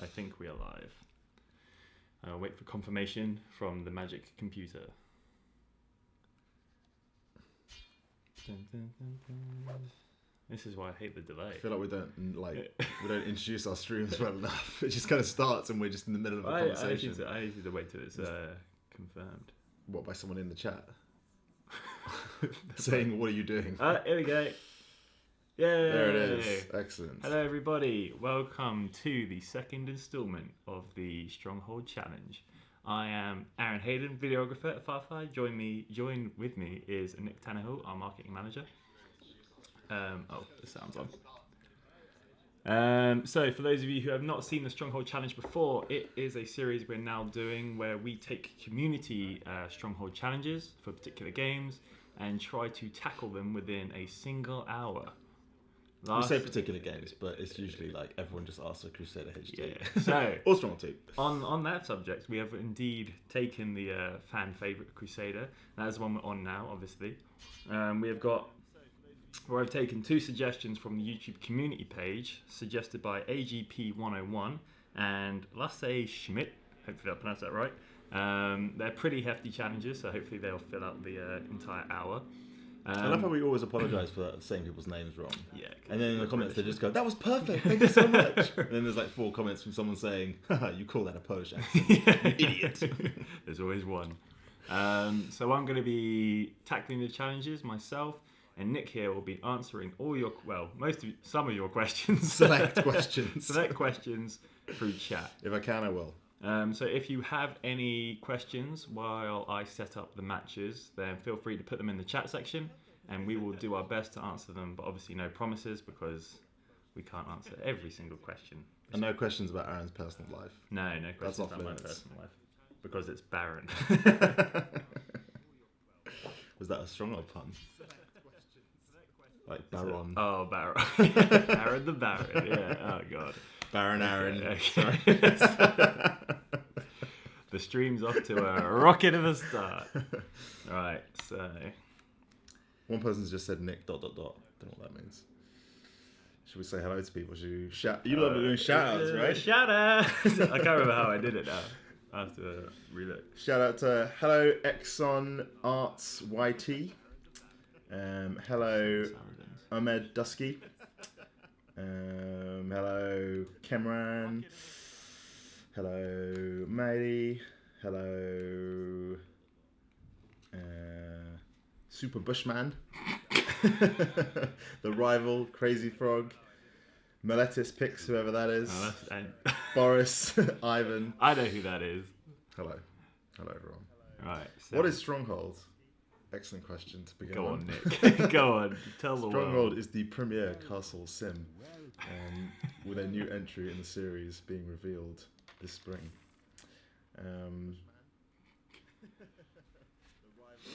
I think we are live. I'll wait for confirmation from the magic computer. Dun, dun, dun, dun. This is why I hate the delay. I feel like we don't introduce our streams well enough. It just kind of starts and we're just in the middle of a conversation. I need to wait till it's confirmed. What, by someone in the chat? Saying, what are you doing? Here we go. Yay! There it is. Excellent. Hello everybody. Welcome to the second instalment of the Stronghold Challenge. I am Aaron Hayden, videographer at Firefly. Join with me is Nick Tannehill, our marketing manager. The sound's on. So for those of you who have not seen the Stronghold Challenge before, it is a series we're now doing where we take community Stronghold challenges for particular games and try to tackle them within a single hour. We say particular games, but it's usually like everyone just asks for Crusader HD. Yeah. So, or Stronghold 2. On that subject, we have indeed taken the fan favourite Crusader. That is the one we're on now, obviously. I've taken two suggestions from the YouTube community page, suggested by AGP101 and Lasse Schmidt. Hopefully I pronounced that right. They're pretty hefty challenges, so hopefully they'll fill out the entire hour. I love how we always apologise for saying people's names wrong. Yeah. And then in the comments they just go, "That was perfect, thank you so much." And then there's like 4 comments from someone saying, "Haha, you call that a Polish accent, you idiot." There's always one. So I'm going to be tackling the challenges myself, and Nick here will be answering some of your questions. Select questions. Select questions through chat. If I can, I will. So if you have any questions while I set up the matches, then feel free to put them in the chat section and we will do our best to answer them, but obviously no promises because we can't answer every single question. And no questions about Aaron's personal life. No questions off about my limits. personal life because it's barren. Was that a Stronghold pun? Like Baron. Oh, Baron. Aaron the Baron, yeah. Oh, God. Baron Aaron. Okay. The stream's off to a rocket of a start. Right, so... One person's just said Nick ... Don't know what that means. Should we say hello to people? Should you shout? You love doing shout-outs, right? Shout-out! I can't remember how I did it now. I have to relook. Shout out to hello Exxon Arts YT. Hello Ahmed Dusky. Hello Kemran. Hello Maddie. Hello Super Bushman. The Rival, Crazy Frog. Meletis Pix, whoever that is. Boris, Ivan. I know who that is. Hello everyone. Right. So What is Stronghold? Excellent question to begin Go on. on, Nick. Go on. Tell the world. Stronghold is the premier castle sim, with a new entry in the series being revealed this spring.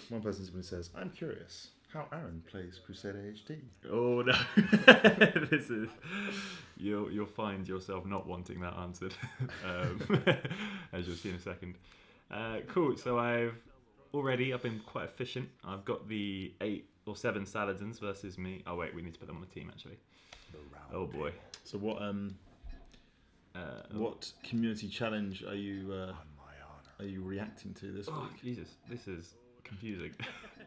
One person simply says, "I'm curious how Aaron plays Crusader HD." Oh no! This is you'll find yourself not wanting that answered, as you'll see in a second. Cool. So I've been quite efficient. I've got the 8 or 7 Saladins versus me. Oh wait, we need to put them on the team actually. Oh boy. So what community challenge are you reacting to this week? Jesus, this is confusing.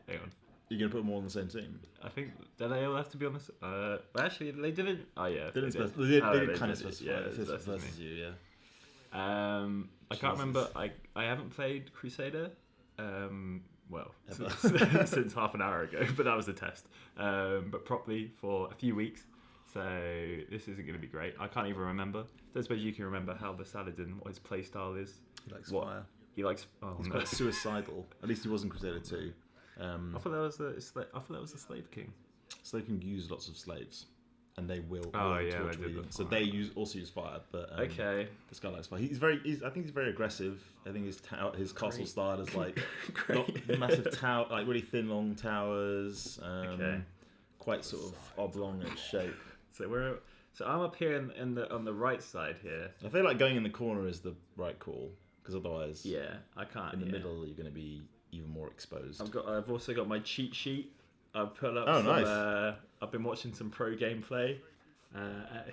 Hang on. You're gonna put them all on the same team? I think do they all have to be on this? Actually, they didn't. Oh yeah, They did kind of specify. Yeah, It says versus you, yeah. I can't remember. I haven't played Crusader. Since half an hour ago, but that was a test. But properly for a few weeks. So this isn't going to be great. I can't even remember. Don't suppose you can remember how the Saladin, what his play style is. He likes fire. He likes. Oh, He's no. quite suicidal. At least he was in Crusader 2. I thought that was the Slave King. So they can use lots of slaves, and they will. They did them. So they also use fire, but okay. This guy likes fire. I think he's very aggressive. I think his castle style is like not massive tower, like really thin, long towers. Quite sort of oblong in shape. So I'm up here on the right side here. I feel like going in the corner is the right call because otherwise, I can't. In the middle, you're going to be even more exposed. I've also got my cheat sheet. I've put up. Oh, some, nice. I've been watching some pro gameplay.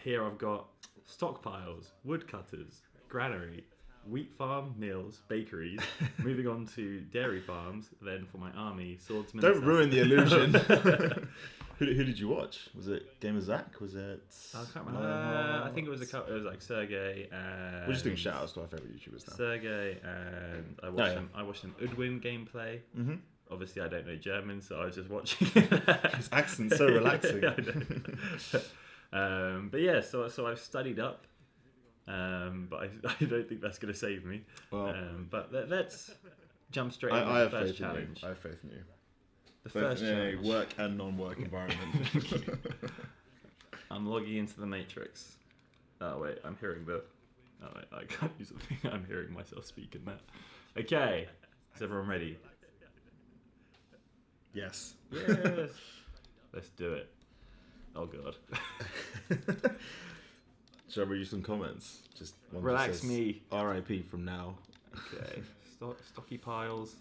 Here I've got stockpiles, woodcutters, granary, wheat farm, mills, bakeries, moving on to dairy farms, then for my army, swordsmen... Don't ruin the illusion. Who did you watch? Was it Game of Zach? Was it... I can't remember. I think it was a couple. It was like Sergey and... We're just doing shout-outs to our favourite YouTubers now. Sergey and I watched an Udwin gameplay. Mm-hmm. Obviously, I don't know German, so I was just watching it. His accent's so relaxing. But yeah, so I've studied up. But I don't think that's going to save me. Well, but let's jump straight into the first challenge. I have faith in you. The first challenge. Work and non-work environment. I'm logging into the Matrix. Oh wait, I'm hearing the... Oh wait, I can't use the thing. I'm hearing myself speak in that. Okay, is everyone ready? Yes. Yes. Let's do it. Oh god. Shall I read you some comments? Just one. Relax me. R.I.P. from now. Okay. Stocky piles.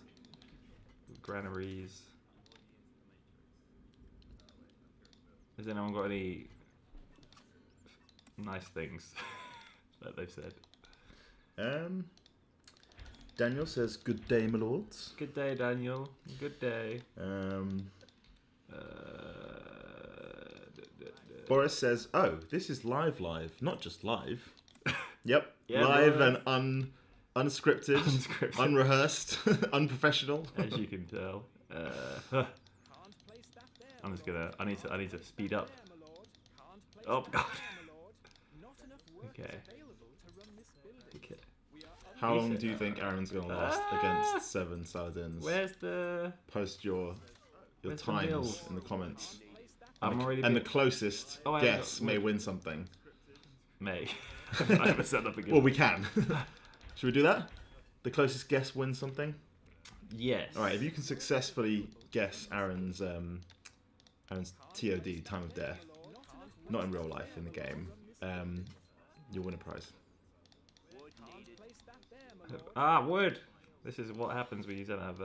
Granaries. Has anyone got any nice things that they've said? Daniel says, "Good day, my lords." Good day, Daniel. Good day. Boris says, "Oh, this is live, not just live." Yep, yeah, live and unscripted, unrehearsed, unprofessional. As you can tell. I'm just gonna. I need to speed up. Oh god. Okay. How long do you think Aaron's gonna last against 7 Saladins? Where's the... Post your times in the comments. The closest guess may win something. May. I haven't set up again. Well, we can. Should we do that? The closest guess wins something? Yes. Alright, if you can successfully guess Aaron's TOD, time of death, not in real life, in the game, you'll win a prize. Wood! This is what happens when you don't have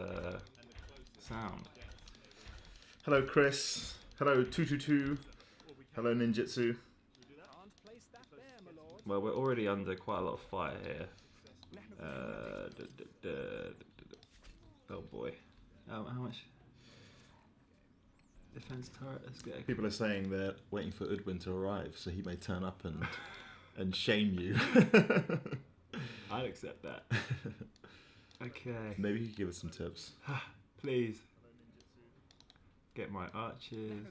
sound. Hello, Chris. Hello, 222. Hello, Ninjutsu. Well, we're already under quite a lot of fire here. Oh boy. How much? Defense turret, let's go. People are saying they're waiting for Udwin to arrive so he may turn up and shame you. I'd accept that. Okay. Maybe you could give us some tips. Please. Get my archers.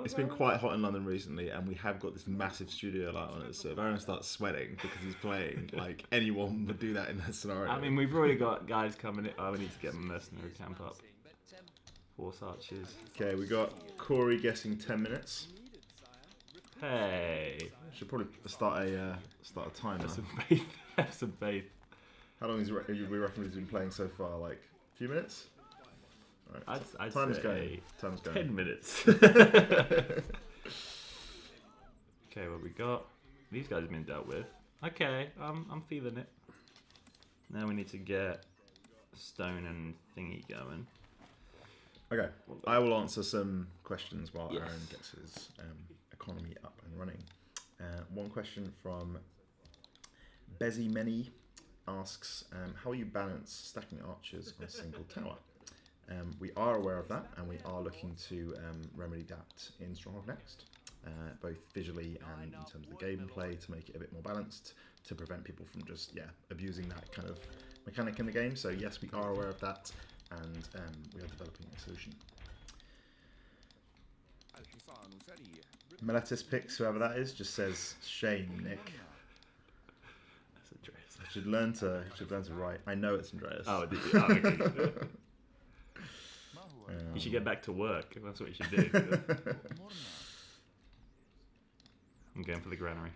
It's been quite hot in London recently, and we have got this massive studio light on it, so if Aaron starts sweating because he's playing, like, anyone would do that in that scenario. I mean, we've already got guys coming in. Oh, we need to get my mercenary camp up. Horse archers. Okay, we got Corey guessing 10 minutes. Hey. Should probably start a timer. Have some faith. Have some faith. How long we reckon he's been playing so far? Like, a few minutes? Right. I'd Time's say going. 10 minutes. Okay, what we got? These guys have been dealt with. Okay, I'm feeling it. Now we need to get stone and thingy going. Okay, I will answer some questions while Aaron gets his economy up and running. One question from Bezzy Many asks, how will you balance stacking archers on a single tower? We are aware of that, and we are looking to remedy that in Stronghold Next, both visually and in terms of the gameplay, to make it a bit more balanced, to prevent people from just abusing that kind of mechanic in the game. So yes, we are aware of that, and we are developing a solution. Meletis Pix, whoever that is, just says, "Shame, Nick." That's Andreas. I should learn to write. I know it's Andreas. Oh, did you? Oh, okay. You should get back to work. That's what you should do. I'm going for the granary.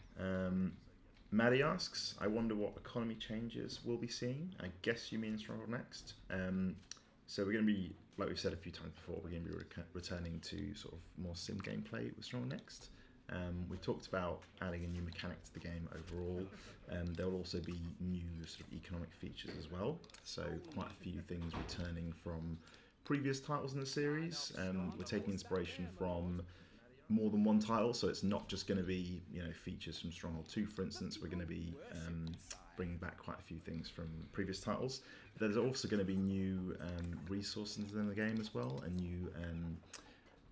Maddie asks, I wonder what economy changes we'll be seeing. I guess you mean Stronghold Next. So we're going to be, like we've said a few times before, we're going to be returning to sort of more sim gameplay with Stronghold Next. We talked about adding a new mechanic to the game overall. There will also be new sort of economic features as well. So quite a few things returning from previous titles in the series. We're taking inspiration from more than one title, so it's not just going to be features from Stronghold 2, for instance. We're going to be bringing back quite a few things from previous titles. But there's also going to be new resources in the game as well, and new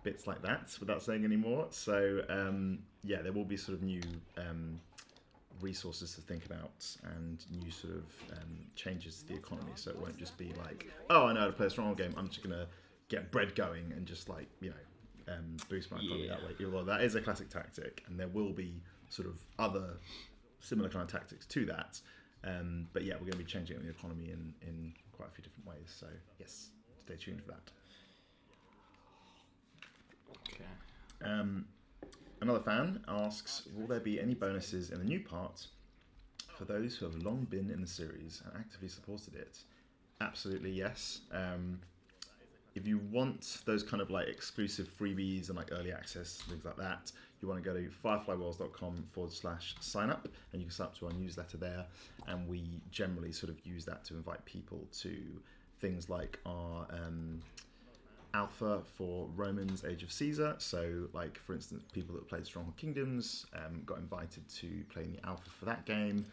bits like that, without saying any more. So there will be sort of new resources to think about and new sort of changes to the economy. So it won't just be like, oh, I know how to play a Stronghold game, I'm just going to get bread going and just like, boost my economy that way. Although that is a classic tactic, and there will be sort of other similar kind of tactics to that. But yeah, we're going to be changing the economy in quite a few different ways. So yes, stay tuned for that. Okay. Another fan asks, will there be any bonuses in the new part for those who have long been in the series and actively supported it? Absolutely yes. If you want those kind of like exclusive freebies and like early access, things like that, you want to go to fireflyworlds.com/sign up, and you can sign up to our newsletter there. And we generally sort of use that to invite people to things like our alpha for Romans Age of Caesar. So like, for instance, people that played Stronghold Kingdoms got invited to play in the alpha for that game.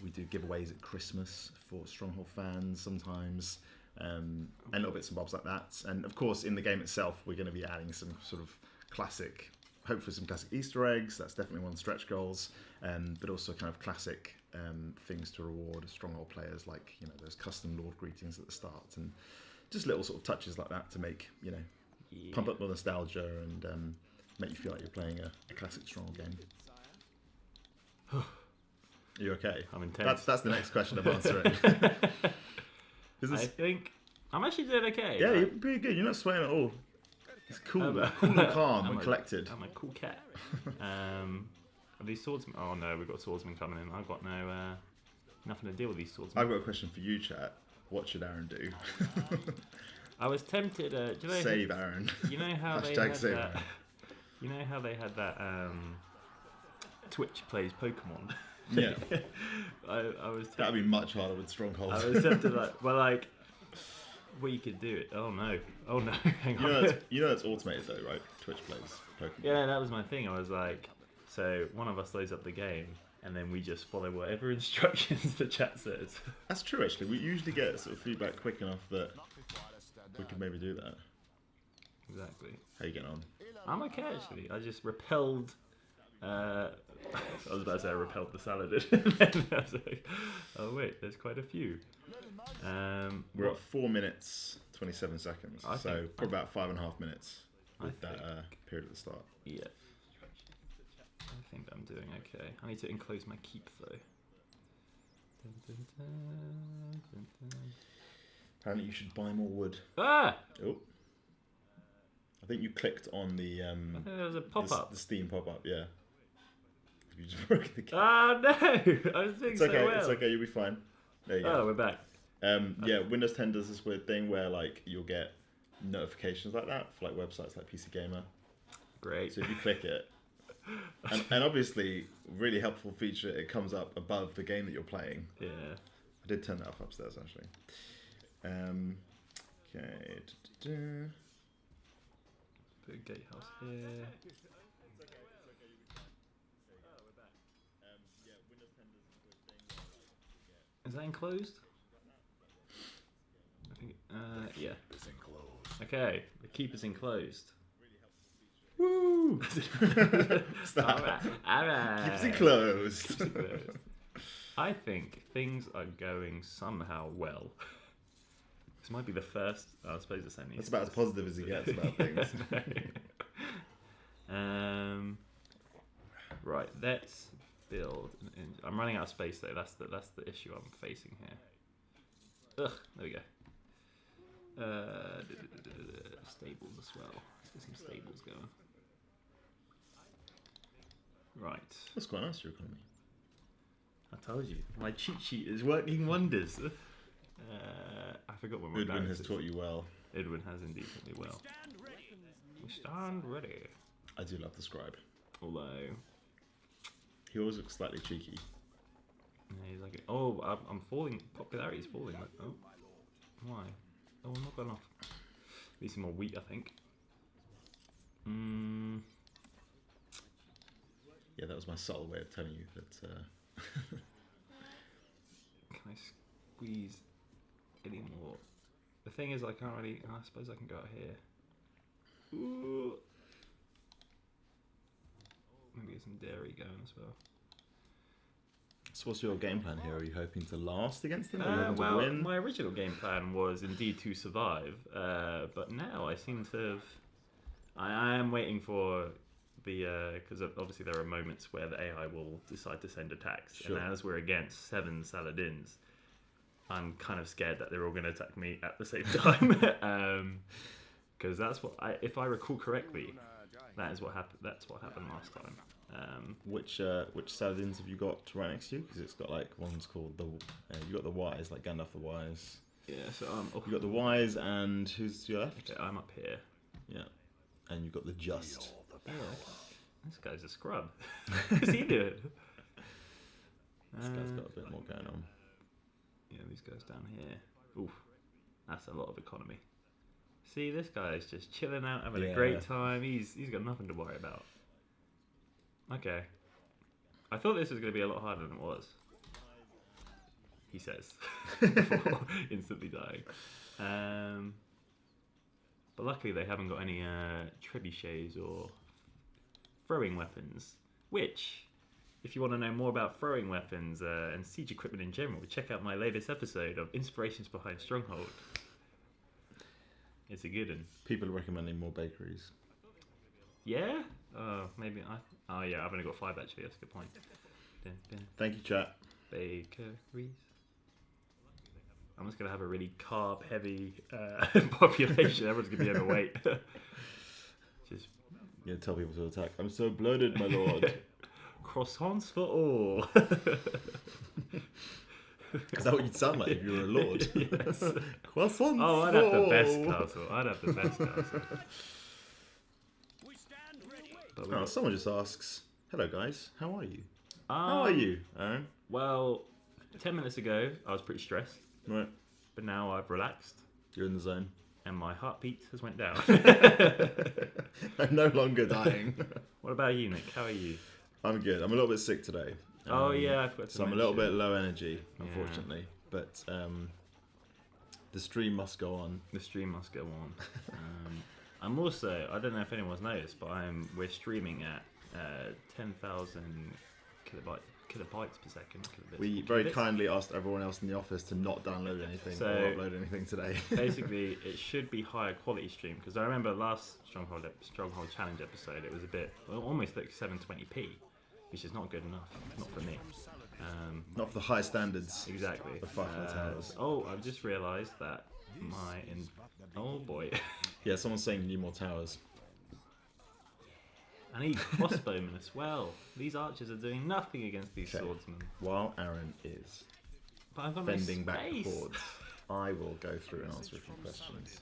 We do giveaways at Christmas for Stronghold fans sometimes. And little bits and bobs like that. And of course, in the game itself, we're going to be adding some sort of classic, hopefully some classic Easter eggs. That's definitely one of the stretch goals. But also kind of classic things to reward Stronghold players, like those custom Lord greetings at the start, and just little sort of touches like that to make pump up the nostalgia and make you feel like you're playing a classic Stronghold game. Are you okay? I'm intense. That's the next question I'm answering. I think I'm actually doing okay. Yeah, you're pretty good. You're not sweating at all. It's cool, cool and calm and collected. I'm a cool cat. Are these swordsmen? Oh no, we've got swordsmen coming in. I've got nothing to deal with these swordsmen. I've got a question for you, chat. What should Aaron do? I was tempted. Save Aaron. You know how they had that. Aaron. You know how they had that. Twitch plays Pokemon. Yeah. I was. That'd be much harder with Stronghold. I was tempted well, you could do it. Oh no, hang on. You know that's automated though, right? Twitch plays Pokemon. Yeah, that was my thing. I was like, so one of us loads up the game, and then we just follow whatever instructions the chat says. That's true, actually. We usually get sort of feedback quick enough that we could maybe do that. Exactly. How you getting on? I'm okay, actually. I just repelled... I was about to say I repelled the Saladin. I was like, oh wait, there's quite a few. We're at 4 minutes 27 seconds, so probably about 5.5 minutes with that period at the start. Yeah. I think I'm doing okay. I need to enclose my keep though. Apparently you should buy more wood. Ah! Oh. I think you clicked on the I think there was a pop-up. The Steam pop-up, yeah. You just broke the game. Oh no! I was doing it's okay, so well. It's okay, you'll be fine. There you go. Oh, we're back. Yeah, Windows 10 does this weird thing where like you'll get notifications like that for like websites like PC Gamer. Great. So if you click it, and obviously really helpful feature, it comes up above the game that you're playing. Yeah. I did turn that off upstairs actually. Okay. Put a gatehouse here. Is that enclosed? I think. Yeah. Okay, the keep is enclosed. Woo! Alright. Keeps it closed. I think things are going somehow well. This might be the first. I suppose it's only. That's about as positive as he gets about things. Right, let's build. I'm running out of space though. That's the issue I'm facing here. Ugh, there we go. Stables as well. Let's get some stables going. Right. That's quite nice, your economy. I told you, my cheat sheet is working wonders. I forgot when we're Edwin has taught you well. Edwin has indeed taught me well. We stand ready. I do love the scribe. Although he always looks slightly cheeky. Yeah, he's like, oh, I'm falling. Popularity's falling. Like, oh, why? Oh, I'm not got enough. Need some more wheat, I think. Yeah, that was my subtle way of telling you that. Can I squeeze any more? The thing is, I can't really. I suppose I can go out here. Ooh. Maybe get some dairy going as well. So what's your game plan here? Are you hoping to last against them? Are you hoping to win? My original game plan was indeed to survive, but now I seem to have... I am waiting for the... Because obviously there are moments where the AI will decide to send attacks, Sure. and as we're against 7 Saladins, I'm kind of scared that they're all going to attack me at the same time. Because that's what... if I recall correctly, that is what happened. That's what happened last time. Which Saladins have you got right next to you? Because it's got like one's called the. You got the Wise, like Gandalf the Wise. Yeah, so you got the Wise, and who's your left? Okay, I'm up here. Yeah, and you've got the Just. Yeah, this guy's a scrub. What's he doing? This guy's got a bit more going on. Yeah, these guys down here. Oof, that's a lot of economy. See, this guy's just chilling out, having a great time. He's got nothing to worry about. Okay. I thought this was going to be a lot harder than it was. He says. Before instantly dying. But luckily they haven't got any trebuchets or throwing weapons. Which, if you want to know more about throwing weapons and siege equipment in general, check out my latest episode of Inspirations Behind Stronghold. It's a good one. People are recommending more bakeries. Yeah? Maybe Oh yeah, I've only got 5 actually, that's a good point. Thank you, chat. Bakeries. I'm just going to have a really carb-heavy population. Everyone's going to be overweight. Just... Yeah, tell people to attack. I'm so bloated, my lord. Croissants for all. Is that what you'd sound like if you were a lord? Yes. Croissants. Oh, I'd have the best castle. I'd have the best castle. Oh, someone just asks, hello guys, how are you? How are you, Aaron? Well, 10 minutes ago, I was pretty stressed. Right. But now I've relaxed. You're in the zone. And my heartbeat has went down. I'm no longer dying. What about you, Nick? How are you? I'm good. I'm a little bit sick today. Oh, yeah, I forgot to So I'm a little bit low energy, unfortunately. Yeah. But the stream must go on. The stream must go on. I'm also, I don't know if anyone's noticed, but we're streaming at 10,000 kilobytes per second. We very kindly asked everyone else in the office to not download anything or upload anything today. Basically, it should be higher quality stream, because I remember last Stronghold Challenge episode, it was a bit, almost like 720p, which is not good enough, not for me. Not for the high standards. Exactly. Of Fighting Towers. Oh, I've just realised that oh boy. Yeah, someone's saying need more towers. I need crossbowmen as well. These archers are doing nothing against these swordsmen. While Aaron is fending back the hordes, I will go through and answer a few questions.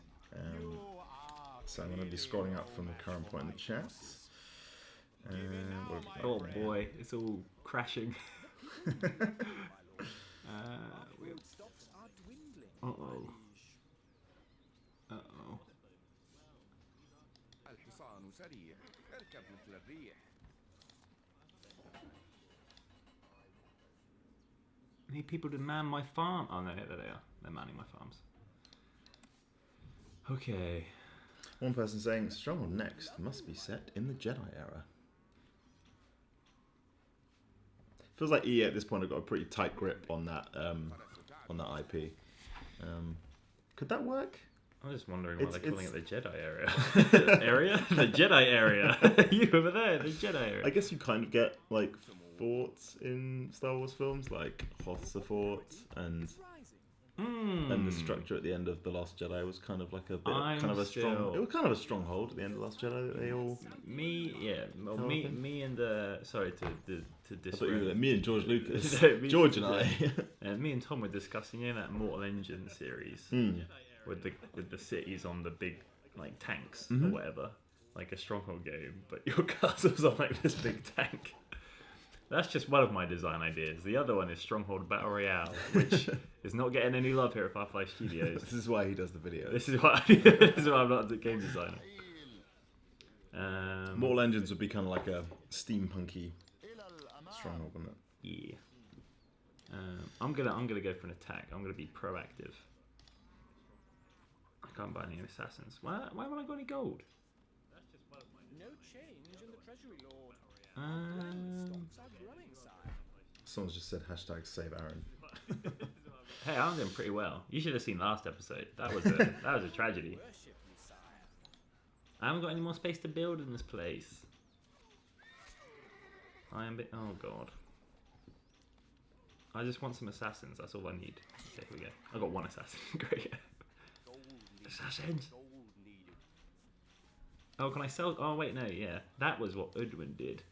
So I'm going to be scrolling up from the current point in the chat. Oh boy, it's all crashing. Uh-oh. Uh-oh. I need people to man my farm. Oh no, there they are. They're manning my farms. Okay. One person saying Stronghold next must be set in the Jedi era. Feels like EA at this point have got a pretty tight grip on that IP. Could that work? I'm just wondering why they're calling it the Jedi area. Area? The Jedi area. You over there, the Jedi area. I guess you kind of get like forts in Star Wars films, like Hoth's a fort, and the structure at the end of The Last Jedi was kind of like a bit, It was kind of a stronghold at the end of The Last Jedi. That they all. Me and sorry to disrupt. Me and George Lucas. George and I. Me and Tom were discussing that Mortal Engine series with the cities on the big like tanks or whatever, like a Stronghold game, but your castle's on like this big tank. That's just one of my design ideas. The other one is Stronghold Battle Royale, which is not getting any love here at Firefly Studios. This is why he does the video. This is why I'm not a game designer. Mortal Engines would be kind of like a steampunky Stronghold, wasn't it? Yeah. I'm gonna go for an attack. I'm gonna be proactive. I can't buy any assassins. Why haven't I got any gold? No change in the treasury, Lord. Someone's just said #save Aaron. Hey, I'm doing pretty well. You should have seen last episode. That was a tragedy. I haven't got any more space to build in this place. Oh god. I just want some assassins. That's all I need. Okay, here we go. I got one assassin. Great. Assassins. Oh, can I sell? Oh wait, no. Yeah, that was what Udwin did.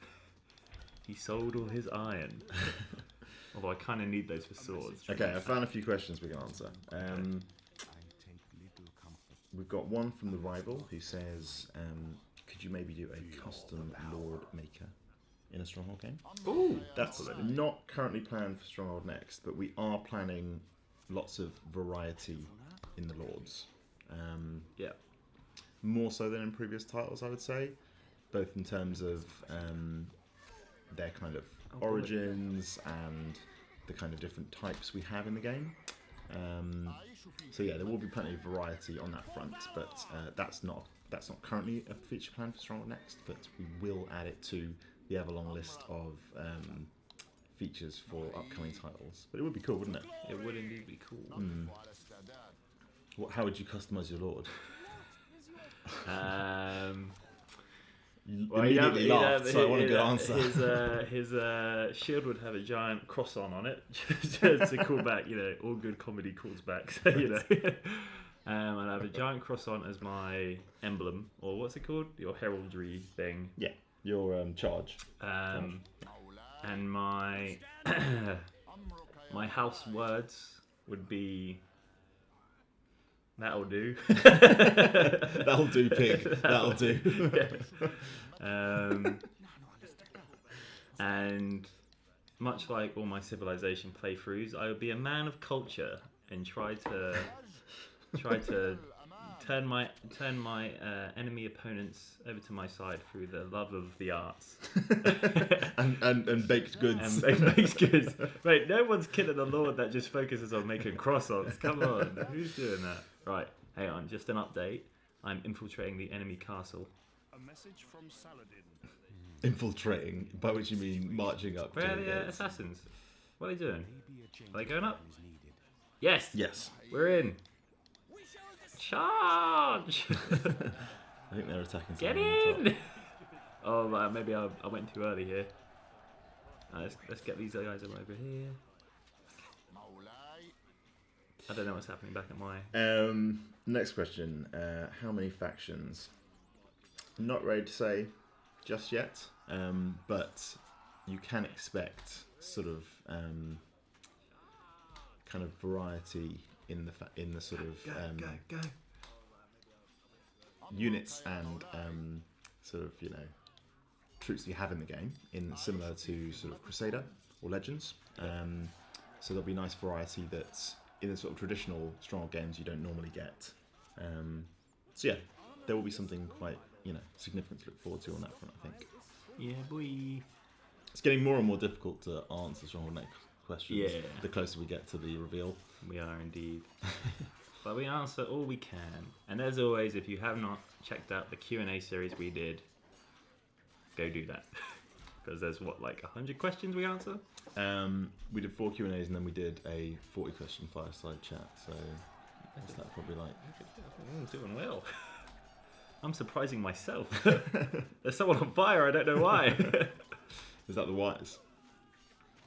He sold all his iron. Although I kind of need those for swords. Okay, I found a few questions we can answer. We've got one from the rival who says, could you maybe do a custom Lord Maker in a Stronghold game? Ooh, that's not currently planned for Stronghold Next, but we are planning lots of variety in the Lords. Yeah. More so than in previous titles, I would say. Both in terms of their kind of origins and the kind of different types we have in the game. So yeah, there will be plenty of variety on that front, but that's not currently a feature plan for Stronghold Next, but we will add it to the ever-long list of features for upcoming titles. But it would be cool, wouldn't it? It would indeed be cool. How would you customize your Lord? Well, immediately laughed, so I want a good answer. His shield would have a giant cross on it, just to call back, all good comedy calls back. So, I'd have a giant cross on as my emblem, or what's it called? Your heraldry thing. Yeah, your charge. And my my house words would be. That'll do. That'll do, pig. That'll do. And much like all my Civilization playthroughs, I would be a man of culture and try to turn my enemy opponents over to my side through the love of the arts and baked goods. And baked goods. Wait, no one's killing a lord that just focuses on making croissants. Come on, who's doing that? Right, hang on, just an update. I'm infiltrating the enemy castle. A message from Saladin. Infiltrating, by which you mean marching up. Where are the assassins? What are they doing? Are they going up? Yes. Yes. We're in. Charge! I think they're attacking. Get in! Oh, maybe I went too early here. Let's get these guys over here. I don't know what's happening back at my... Next question. How many factions? I'm not ready to say just yet, but you can expect sort of kind of variety in the sort of units and sort of troops you have in the game, similar to sort of Crusader or Legends. So there'll be nice variety that's in the sort of traditional Stronghold games you don't normally get. So yeah, there will be something quite significant to look forward to on that front, I think. Yeah, boy. It's getting more and more difficult to answer Stronghold Next questions. Yeah. The closer we get to the reveal. We are indeed. But we answer all we can. And as always, if you have not checked out the Q&A series we did, go do that. Because there's 100 questions we answer? We did 4 Q&As and then we did a 40-question fireside chat. So what's that probably like? I'm doing well. I'm surprising myself. There's someone on fire, I don't know why. Is that the wires?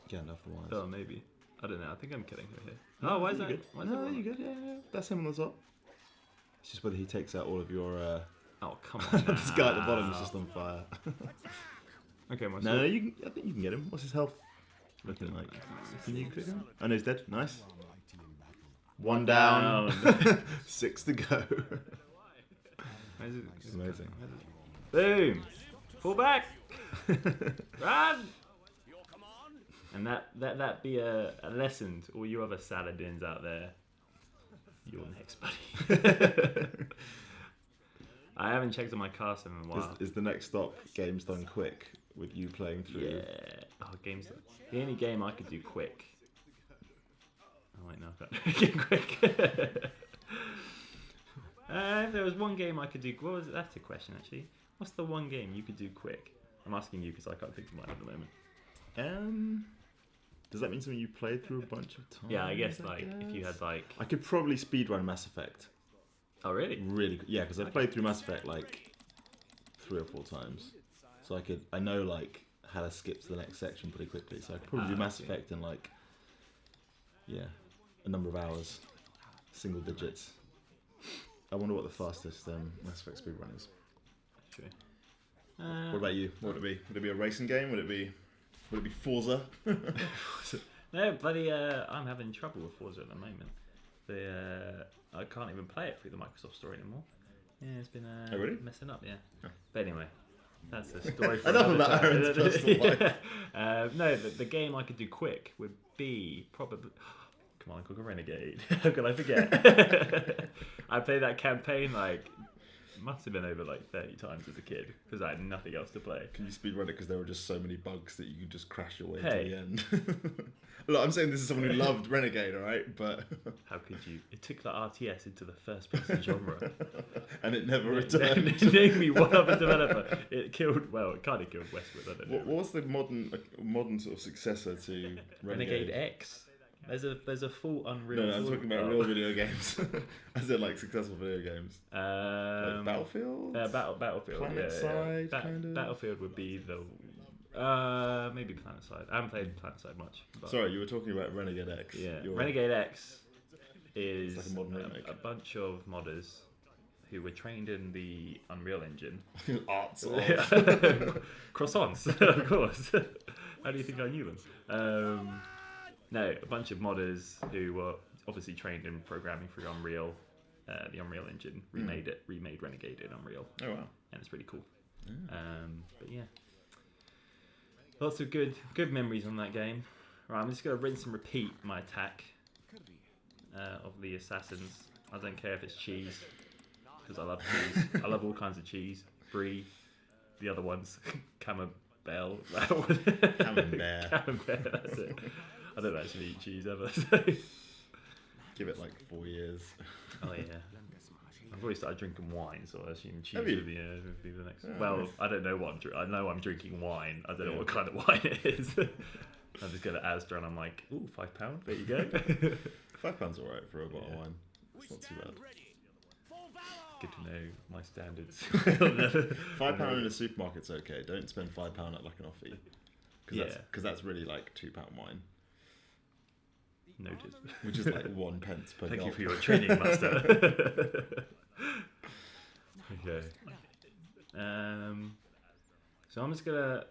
Yeah, enough the wires. Oh, maybe. I don't know. I think I'm kidding her here. Oh, why is that? Good? Why is No, that you're good. Yeah. That's him on the top. It's just whether he takes out all of your... Oh, come on. This guy at the bottom is just on fire. Okay, my No, I think you can get him. What's his health looking like? Can you click him? Oh no, he's dead. Nice. 1 down. 6 to go. It's amazing. Boom! Pull back! Run! And that be a lesson to all you other Saladins out there. You're next, buddy. I haven't checked on my castle in a while. Is the next stop games done quick, with you playing through. Yeah. Oh, games. The only game I could do quick. Oh wait, no, I can't do quick. If there was one game I could do, what was it? That's a question actually. What's the one game you could do quick? I'm asking you because I can't think of mine at the moment. Does that mean something you played through a bunch of times? Yeah, I guess if you had like. I could probably speedrun Mass Effect. Oh really? Really? Yeah, because I played through Mass Effect like 3 or 4 times, so I know like how to skip to the next section pretty quickly. So I could probably do Mass Effect in like a number of hours, single digits. I wonder what the fastest Mass Effect speedrun is. True. What about you? What would it be? Would it be a racing game? Would it be Forza? No, bloody! I'm having trouble with Forza at the moment. I can't even play it through the Microsoft Store anymore. Yeah, it's been Oh, really? messing up. Yeah. Oh. But anyway, that's a story for Enough another about time. Aaron's personal life. No, the game I could do quick would be probably. Come on, Cook Renegade. How could I forget? I played that campaign like must have been over like 30 times as a kid because I had nothing else to play. Can you speedrun it because there were just so many bugs that you could just crash your way Hey. to the end? Look, I'm saying this is someone who loved Renegade, alright? But How could you? It took the RTS into the first-person genre. and it never returned. Name me one other developer. It killed. Well, it kind of killed Westwood. I don't know. What's the modern sort of successor to Renegade X. There's a full Unreal. No, I'm talking about real video games. I said like successful video games. Like Battlefield? Battlefield. PlanetSide, kind of? Battlefield would be the. Maybe PlanetSide. I haven't played PlanetSide much. But Sorry, you were talking about Renegade X. yeah, Renegade X is It's like a modern remake. a bunch of modders who were trained in the Unreal Engine. Arts of. Croissants, of course. How do you think I knew them? No, a bunch of modders who were obviously trained in programming through Unreal, the Unreal Engine, remade Renegade in Unreal. Oh wow. And it's really cool. But yeah, lots of good memories on that game. Right, I'm just gonna rinse and repeat my attack of the assassins. I don't care if it's cheese because I love cheese. I love all kinds of cheese. Brie, the other ones, Camembert. Camembert. Camembert. That's it. I don't actually eat cheese ever. So. Give it like 4 years. Oh yeah. I've already started drinking wine, so I assume cheese Have would you? be the next. Oh, well, nice. I don't know what I know I'm drinking wine. I don't know Yeah. what kind of wine it is. I just go to Asda and I'm like, ooh, £5. There you go. £5 alright for a bottle of wine. It's not too bad. Good to know my standards. £5 in a supermarket's okay. Don't spend £5 at like an offie. Because that's really like £2 wine, Noted. which is like 1 pence per Thank you gulp. for your training, master. Okay. So I'm just gonna.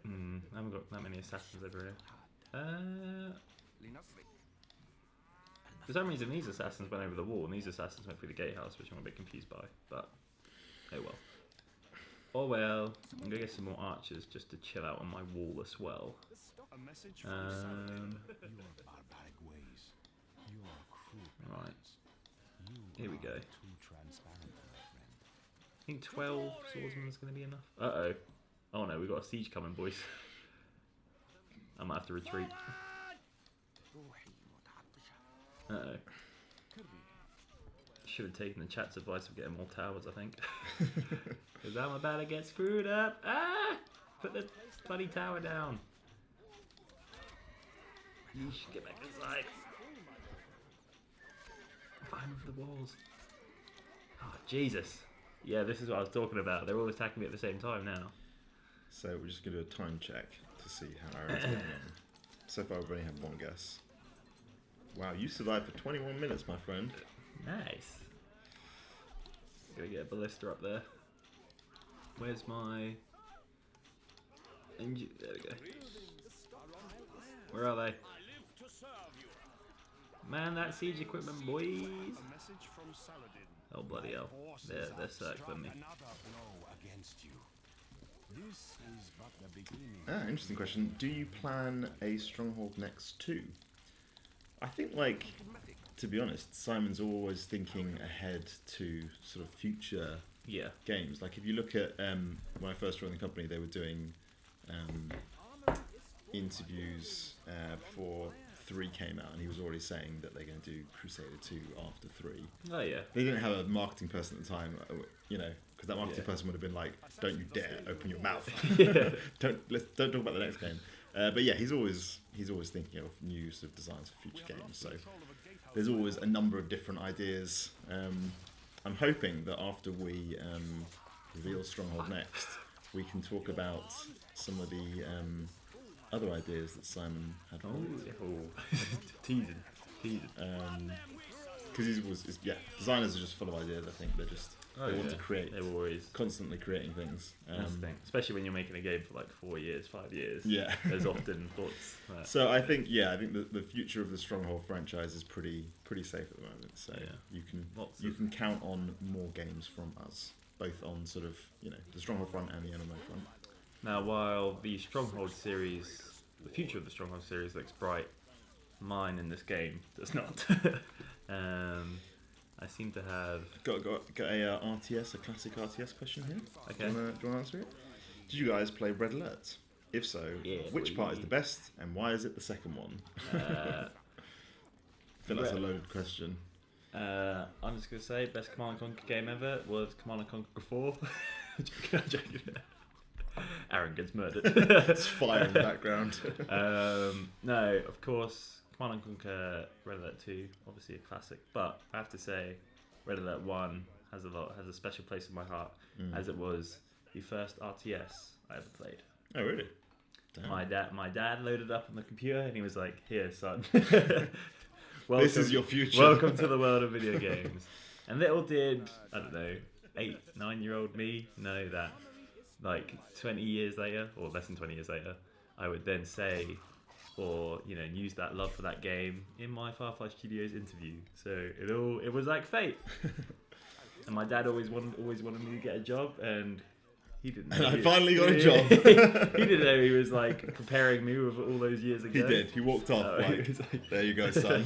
I haven't got that many assassins over here. For some reason, these assassins went over the wall, and these assassins went through the gatehouse, which I'm a bit confused by. But oh well. Oh well. I'm gonna get some more archers just to chill out on my wall as well. A message from Barbaric ways. You are cruel. Right. You Here we go. too transparent, my friend. I think 12 swordsmen is going to be enough. Uh-oh. Oh no, we've got a siege coming, boys. I might have to retreat. Uh-oh. Should have taken the chat's advice of getting more towers, I think. Because I'm about to get screwed up. Ah! Put the bloody tower down. You should get back inside. Climb over the walls. Oh, Jesus. Yeah, this is what I was talking about. They're all attacking me at the same time now. So we're just going to do a time check to see how Aaron's getting on. So far we've only had one guess. Wow, you survived for 21 minutes, my friend. Nice. Gotta get a ballista up there. Where's my engine? There we go. Where are they? Man, that siege equipment, boys. a message from Saladin. Oh bloody hell! They're circling me. Another blow against you. This is but the beginning. Interesting question. Do you plan a Stronghold next too? I think, like, to be honest, Simon's always thinking ahead to sort of future Yeah. games. Like, if you look at when I first joined the company, they were doing interviews before 3 came out, and he was already saying that they're going to do Crusader 2 after 3. Oh yeah. They didn't have a marketing person at the time, because that marketing person would have been like, "Don't you dare open your mouth! don't talk about the next game." But yeah, he's always thinking of new sort of designs for future games. So there's always a number of different ideas. I'm hoping that after we reveal Stronghold next, we can talk about some of the other ideas that Simon had. Teasing. Because designers are just full of ideas. I think they want to create. They're always constantly creating things. That's the thing. Especially when you're making a game for like 4 years, 5 years. Yeah, there's often thoughts. So I think the future of the Stronghold franchise is pretty safe at the moment. So you can count on more games from us, both on sort of the Stronghold front and the MMO front. Now, while the future of the Stronghold series looks bright, mine in this game does not. I seem to have got a RTS, a classic RTS question here. Okay. Do you want to answer it? Did you guys play Red Alert? If so, which part is the best, and why is it the second one? I feel that's a loaded question. I'm just gonna say best Command & Conquer game ever was Command & Conquer 4. Joking. Aaron gets murdered. It's fire in the background. No, of course, Command & Conquer Red Alert 2, obviously a classic. But I have to say, Red Alert 1 has a special place in my heart, as it was the first RTS I ever played. Oh really? Damn. My dad loaded up on the computer and he was like, "Here, son, this is your future. Welcome to the world of video games." And little did, I don't know, 8, 9-year-old me know that, like 20 years later, or less than 20 years later, I would then say, or use that love for that game in my Firefly Studios interview. So it was like fate. And my dad always wanted me to get a job, and he didn't know. And I finally got a job. He didn't know he was like preparing me with all those years ago. He did. He walked off there you go, son.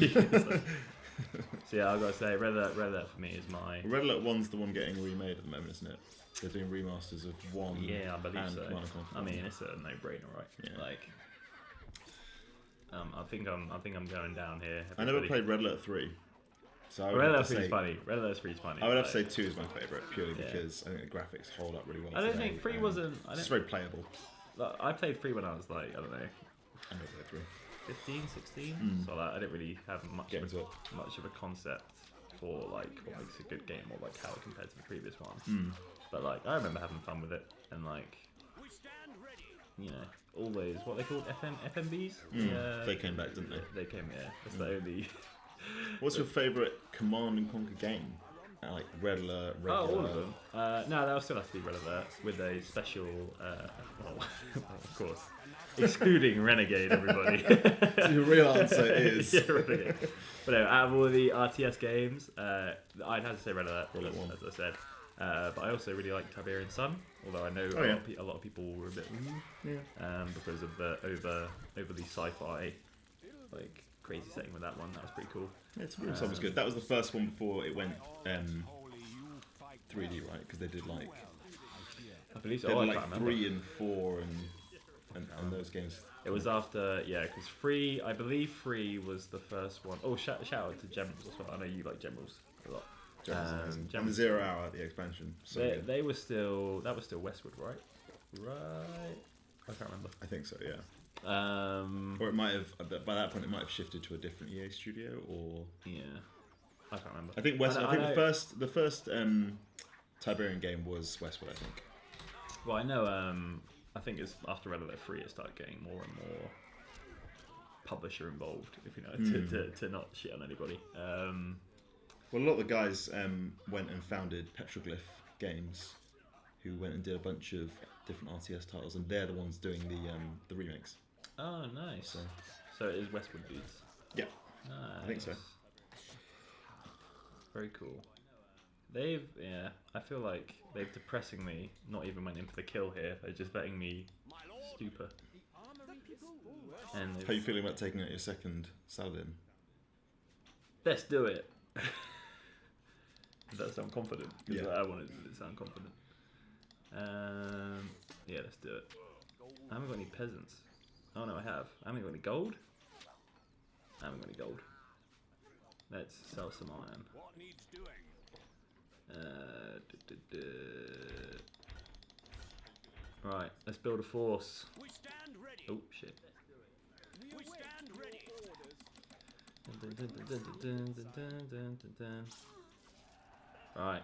So yeah, I've got to say, Red Alert for me is my... Red Alert 1's the one getting remade at the moment, isn't it? They're doing remasters of 1. Yeah, I believe so. Command & Conquer. I mean, it's a no-brainer, right? Yeah. Like, I think I'm going down here. I never played Red Alert 3. So Red Alert 3 is funny. Red Alert 3 is funny. I would have to say 2 is my favourite, purely because I think the graphics hold up really well. I don't think 3 wasn't... It's very playable. I played 3 when I was like, I don't know, I never played 3. 15, 16. So like, I didn't really have much of a concept for like what makes a good game or like how it compared to the previous one. But like, I remember having fun with it, and like, all those, what they called FMBs. They came back, didn't they? They came, yeah. That's the only. What's your favourite Command & Conquer game? Like Red Alert, regular? Oh, all of them. No, that will still have to be Red Alert with a special. Of course, excluding Renegade, everybody. So the real answer is Renegade. But no, out of all the RTS games, I'd have to say Red Alert, as I said. But I also really like Tiberian Sun, although I know a lot of people were a bit because of the overly sci-fi, like crazy setting with that one. That was pretty cool. Yeah, Tiberian Sun was good. That was the first one before it went 3D, right? Because they did like I believe so. They did I like can't remember. 3 and 4 and those games. It was after, because 3, I believe 3 was the first one. Oh, shout out to Generals as well. I know you like Generals a lot. And the 0 Hour, the expansion. So they were still, that was still Westwood, right? Right. I can't remember. I think so, yeah. Or it might have, by that point, it might have shifted to a different EA studio, or yeah, I can't remember. I think the first Tiberian game was Westwood, I think. Well, I know. I think it's after Red Alert 3 it started getting more and more publisher involved, if you know, to not shit on anybody. Well, a lot of the guys went and founded Petroglyph Games, who went and did a bunch of different RTS titles, and they're the ones doing the remakes. Oh, nice. So it is Westwood dudes. Yeah, Nice. I think so. Very cool. I feel like they've depressingly not even went in for the kill here. They're just letting me stupor. And how are you feeling about taking out your second Saladin? Let's do it. Does that sound confident? Yeah. I wanted it to sound confident. Yeah, let's do it. I haven't got any peasants. Oh no, I have. I haven't got any gold. I haven't got any gold. Let's sell some iron. What needs doing? Right, let's build a force. We stand ready. Oh shit. We stand ready. Right.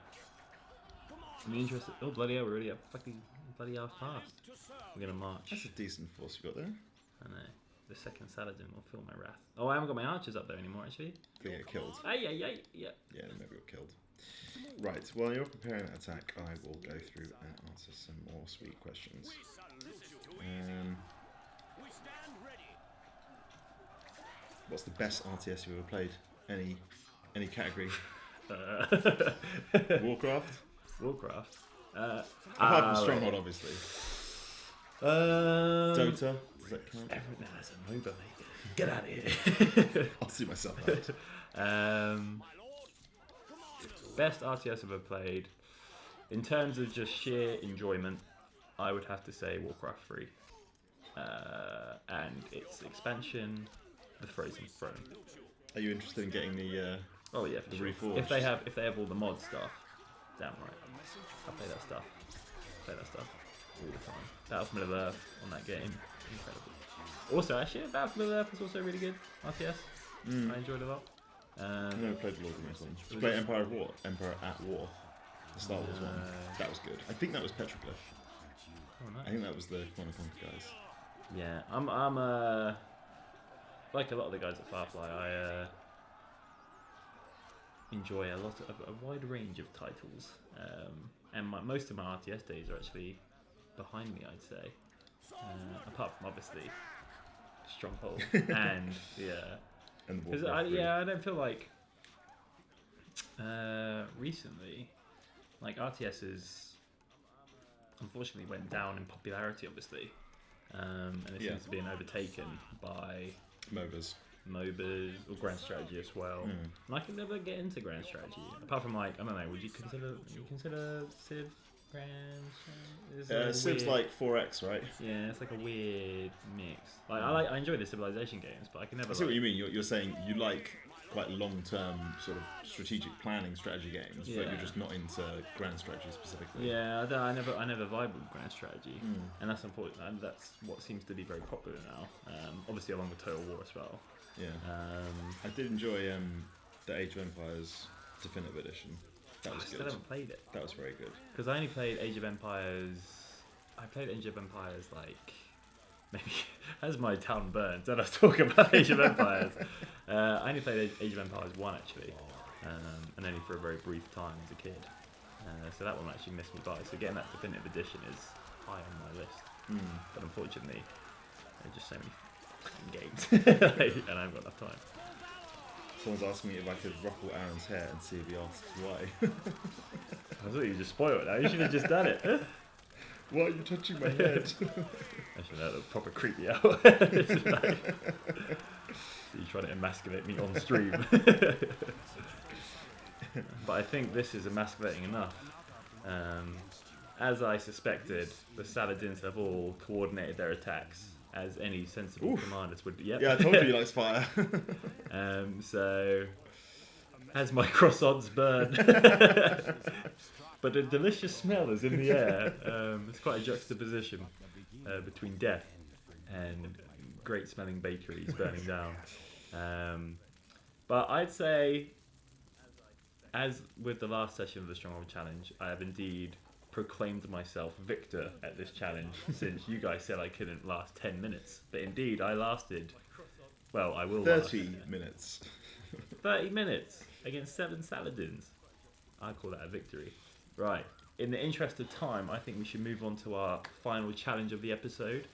I'm interested. Oh bloody hell, we're already at fucking bloody half past. To serve. We're gonna march. That's a decent force you got there. I know. The second Saladin will feel my wrath. Oh, I haven't got my archers up there anymore actually. They get killed. Yeah. Yeah, they maybe got killed. Right, while you're preparing that attack, I will go through and answer some more sweet questions. We salute you. We stand ready. What's the best RTS you've ever played? Any category? Warcraft? Warcraft. Apart from Stronghold, obviously. Dota? Does that count? Nah, that's a MOBA, mate. Get out of here. I'll see myself out. Best RTS I've ever played. In terms of just sheer enjoyment, I would have to say Warcraft 3. And its expansion, the Frozen Throne. Are you interested in getting the Oh yeah, for the sure. Reforged? If they have all the mod stuff, damn right. I play that stuff. All the time. Battlefield of Earth on that game, incredible. Also, actually, Battlefield of Earth is also really good RTS. I enjoyed it a lot. I've never played the Lord of the Rings one. Did you play Empire at War? The Star Wars one. That was good. I think that was Petroglyph. Oh, nice. I think that was the Command and Conquer guys. Yeah, I'm like a lot of the guys at Firefly. I enjoy a wide range of titles, and most of my RTS days are actually behind me, I'd say. Apart from obviously Stronghold and And because Warcraft 3. I don't feel like recently like RTSs unfortunately went down in popularity, obviously, and it seems to be overtaken by MOBAs. MOBAs or Grand Strategy as well. And I can never get into Grand Strategy apart from like I don't know. Would you consider Civ Grand Strategy? Civ's like 4X, right? Yeah, it's like a weird mix. Like I enjoy the Civilization games, but I can never. I see what you mean. You're saying you like quite long-term sort of strategic planning strategy games, but you're just not into grand strategy specifically. Yeah, I never vibe with Grand Strategy, and that's important. And that's what seems to be very popular now. Obviously, along with Total War as well. Yeah. I did enjoy the Age of Empires Definitive Edition. That was I good. still haven't played it That was very good. because I only played Age of Empires. I played Age of Empires like maybe as my town burns. Then I talk about Age of Empires. I only played Age of Empires 1 actually, and only for a very brief time as a kid. So that one actually missed me by. So getting that Definitive Edition is high on my list. But unfortunately, there are just so many games, and I haven't got enough time. Someone's asking me if I could ruffle Aaron's hair and see if he asks why. I thought you just spoiled it now. You should have just done it. Why are you touching my head? Actually, that would proper creep me out. It's like, you trying to emasculate me on stream. But I think this is emasculating enough. As I suspected, the Saladins have all coordinated their attacks as any sensible commanders would. Yep. Yeah, I told you he likes fire. So, as my croissants burn, but a delicious smell is in the air. It's quite a juxtaposition between death and great smelling bakeries burning down. But I'd say, as with the last session of the Stronghold Challenge, I have indeed proclaimed myself victor at this challenge, since you guys said I couldn't last 10 minutes. But indeed, I lasted, well, I will 30 minutes. 30 minutes against 7 Saladins. I call that a victory. Right. In the interest of time, I think we should move on to our final challenge of the episode.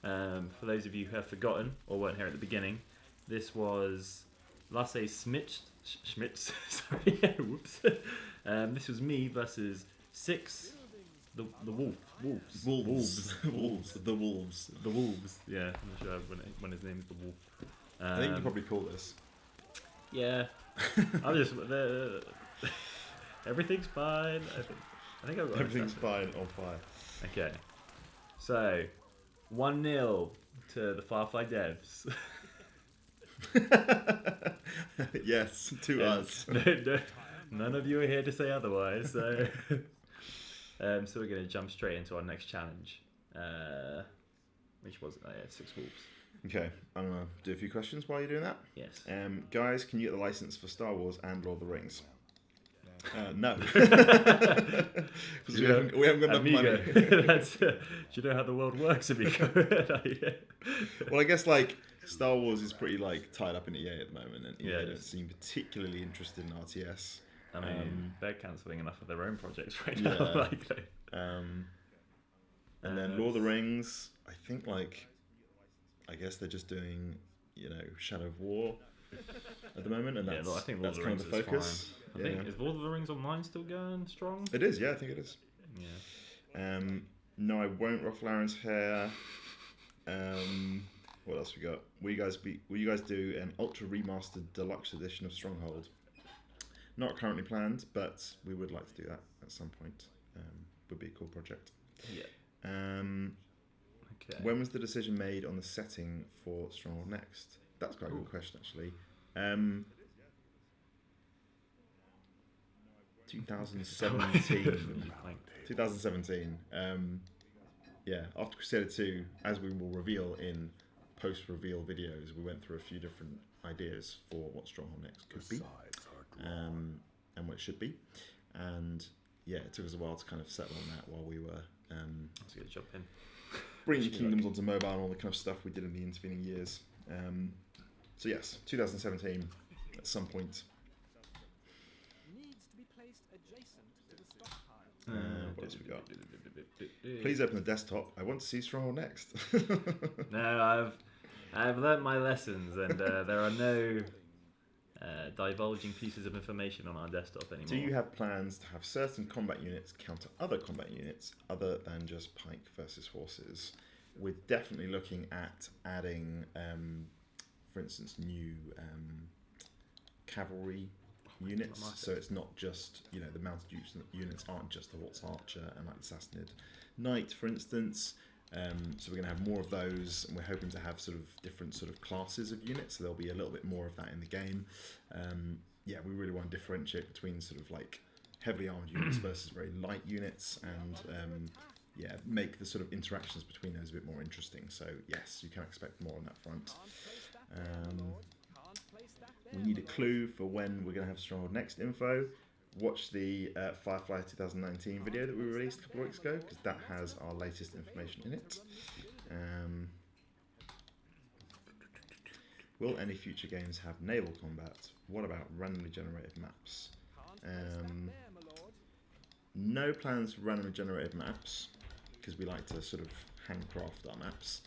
For those of you who have forgotten or weren't here at the beginning, this was Lasse Schmitz. Sorry, whoops. This was me versus 6. The Wolves. The Wolves. Yeah, I'm not sure when his name's the Wolf. I think you probably call this. Yeah, I'm just everything's fine. I think I've got Everything's fine on fire. Okay, so 1-0 to the Firefly devs. Yes, to us. None of you are here to say otherwise. So, so we're going to jump straight into our next challenge, which was 6 wolves. Okay, I'm gonna do a few questions while you're doing that. Yes. Guys, can you get the license for Star Wars and Lord of the Rings? No, because we haven't got enough money. Do you know how the world works, Amigo? Well, I guess like Star Wars is pretty like tied up in EA at the moment, and EA Yeah, it don't is. seem particularly interested in RTS. I mean, they're cancelling enough of their own projects right Yeah. now. Like, And then Lord of the Rings, I think I guess they're just doing Shadow of War at the moment, and I think Lord that's of the kind Rings of the is focus. fine. I think, is Lord of the Rings Online still going strong? It is, yeah, I think it is. Yeah. No, I won't ruffle Aaron's hair. What else we got? Will you guys do an ultra remastered deluxe edition of Stronghold? Not currently planned, but we would like to do that at some point. Would be a cool project. Yeah. Okay. When was the decision made on the setting for Stronghold Next? That's quite a good question, actually. 2017. 2017. Yeah, after Crusader 2, as we will reveal in post-reveal videos, we went through a few different ideas for what Stronghold Next could be, and what it should be. And yeah, it took us a while to kind of settle on that while we were Let's get a jump in. bringing Kingdoms onto mobile and all the kind of stuff we did in the intervening years. So yes, 2017 at some point. Needs to be placed adjacent to the stockpile. What else we got? Please open the desktop. I want to see Stronghold Next. No, I've learnt my lessons, and there are no divulging pieces of information on our desktop anymore. Do you have plans to have certain combat units counter other combat units other than just pike versus horses? We're definitely looking at adding, for instance, new cavalry units. So it's not just, the mounted units aren't just the horse archer and like the Sassanid knight, for instance. So we're going to have more of those, and we're hoping to have sort of different sort of classes of units, so there'll be a little bit more of that in the game. Yeah, we really want to differentiate between sort of like heavily armed units versus very light units, and yeah, make the sort of interactions between those a bit more interesting. So yes, you can expect more on that front. We need a clue for when we're going to have Stronghold Next info. Watch the Firefly 2019 video that we released a couple of weeks ago, because that has our latest information in it. Will any future games have naval combat? What about randomly generated maps? No plans for randomly generated maps, because we like to sort of handcraft our maps.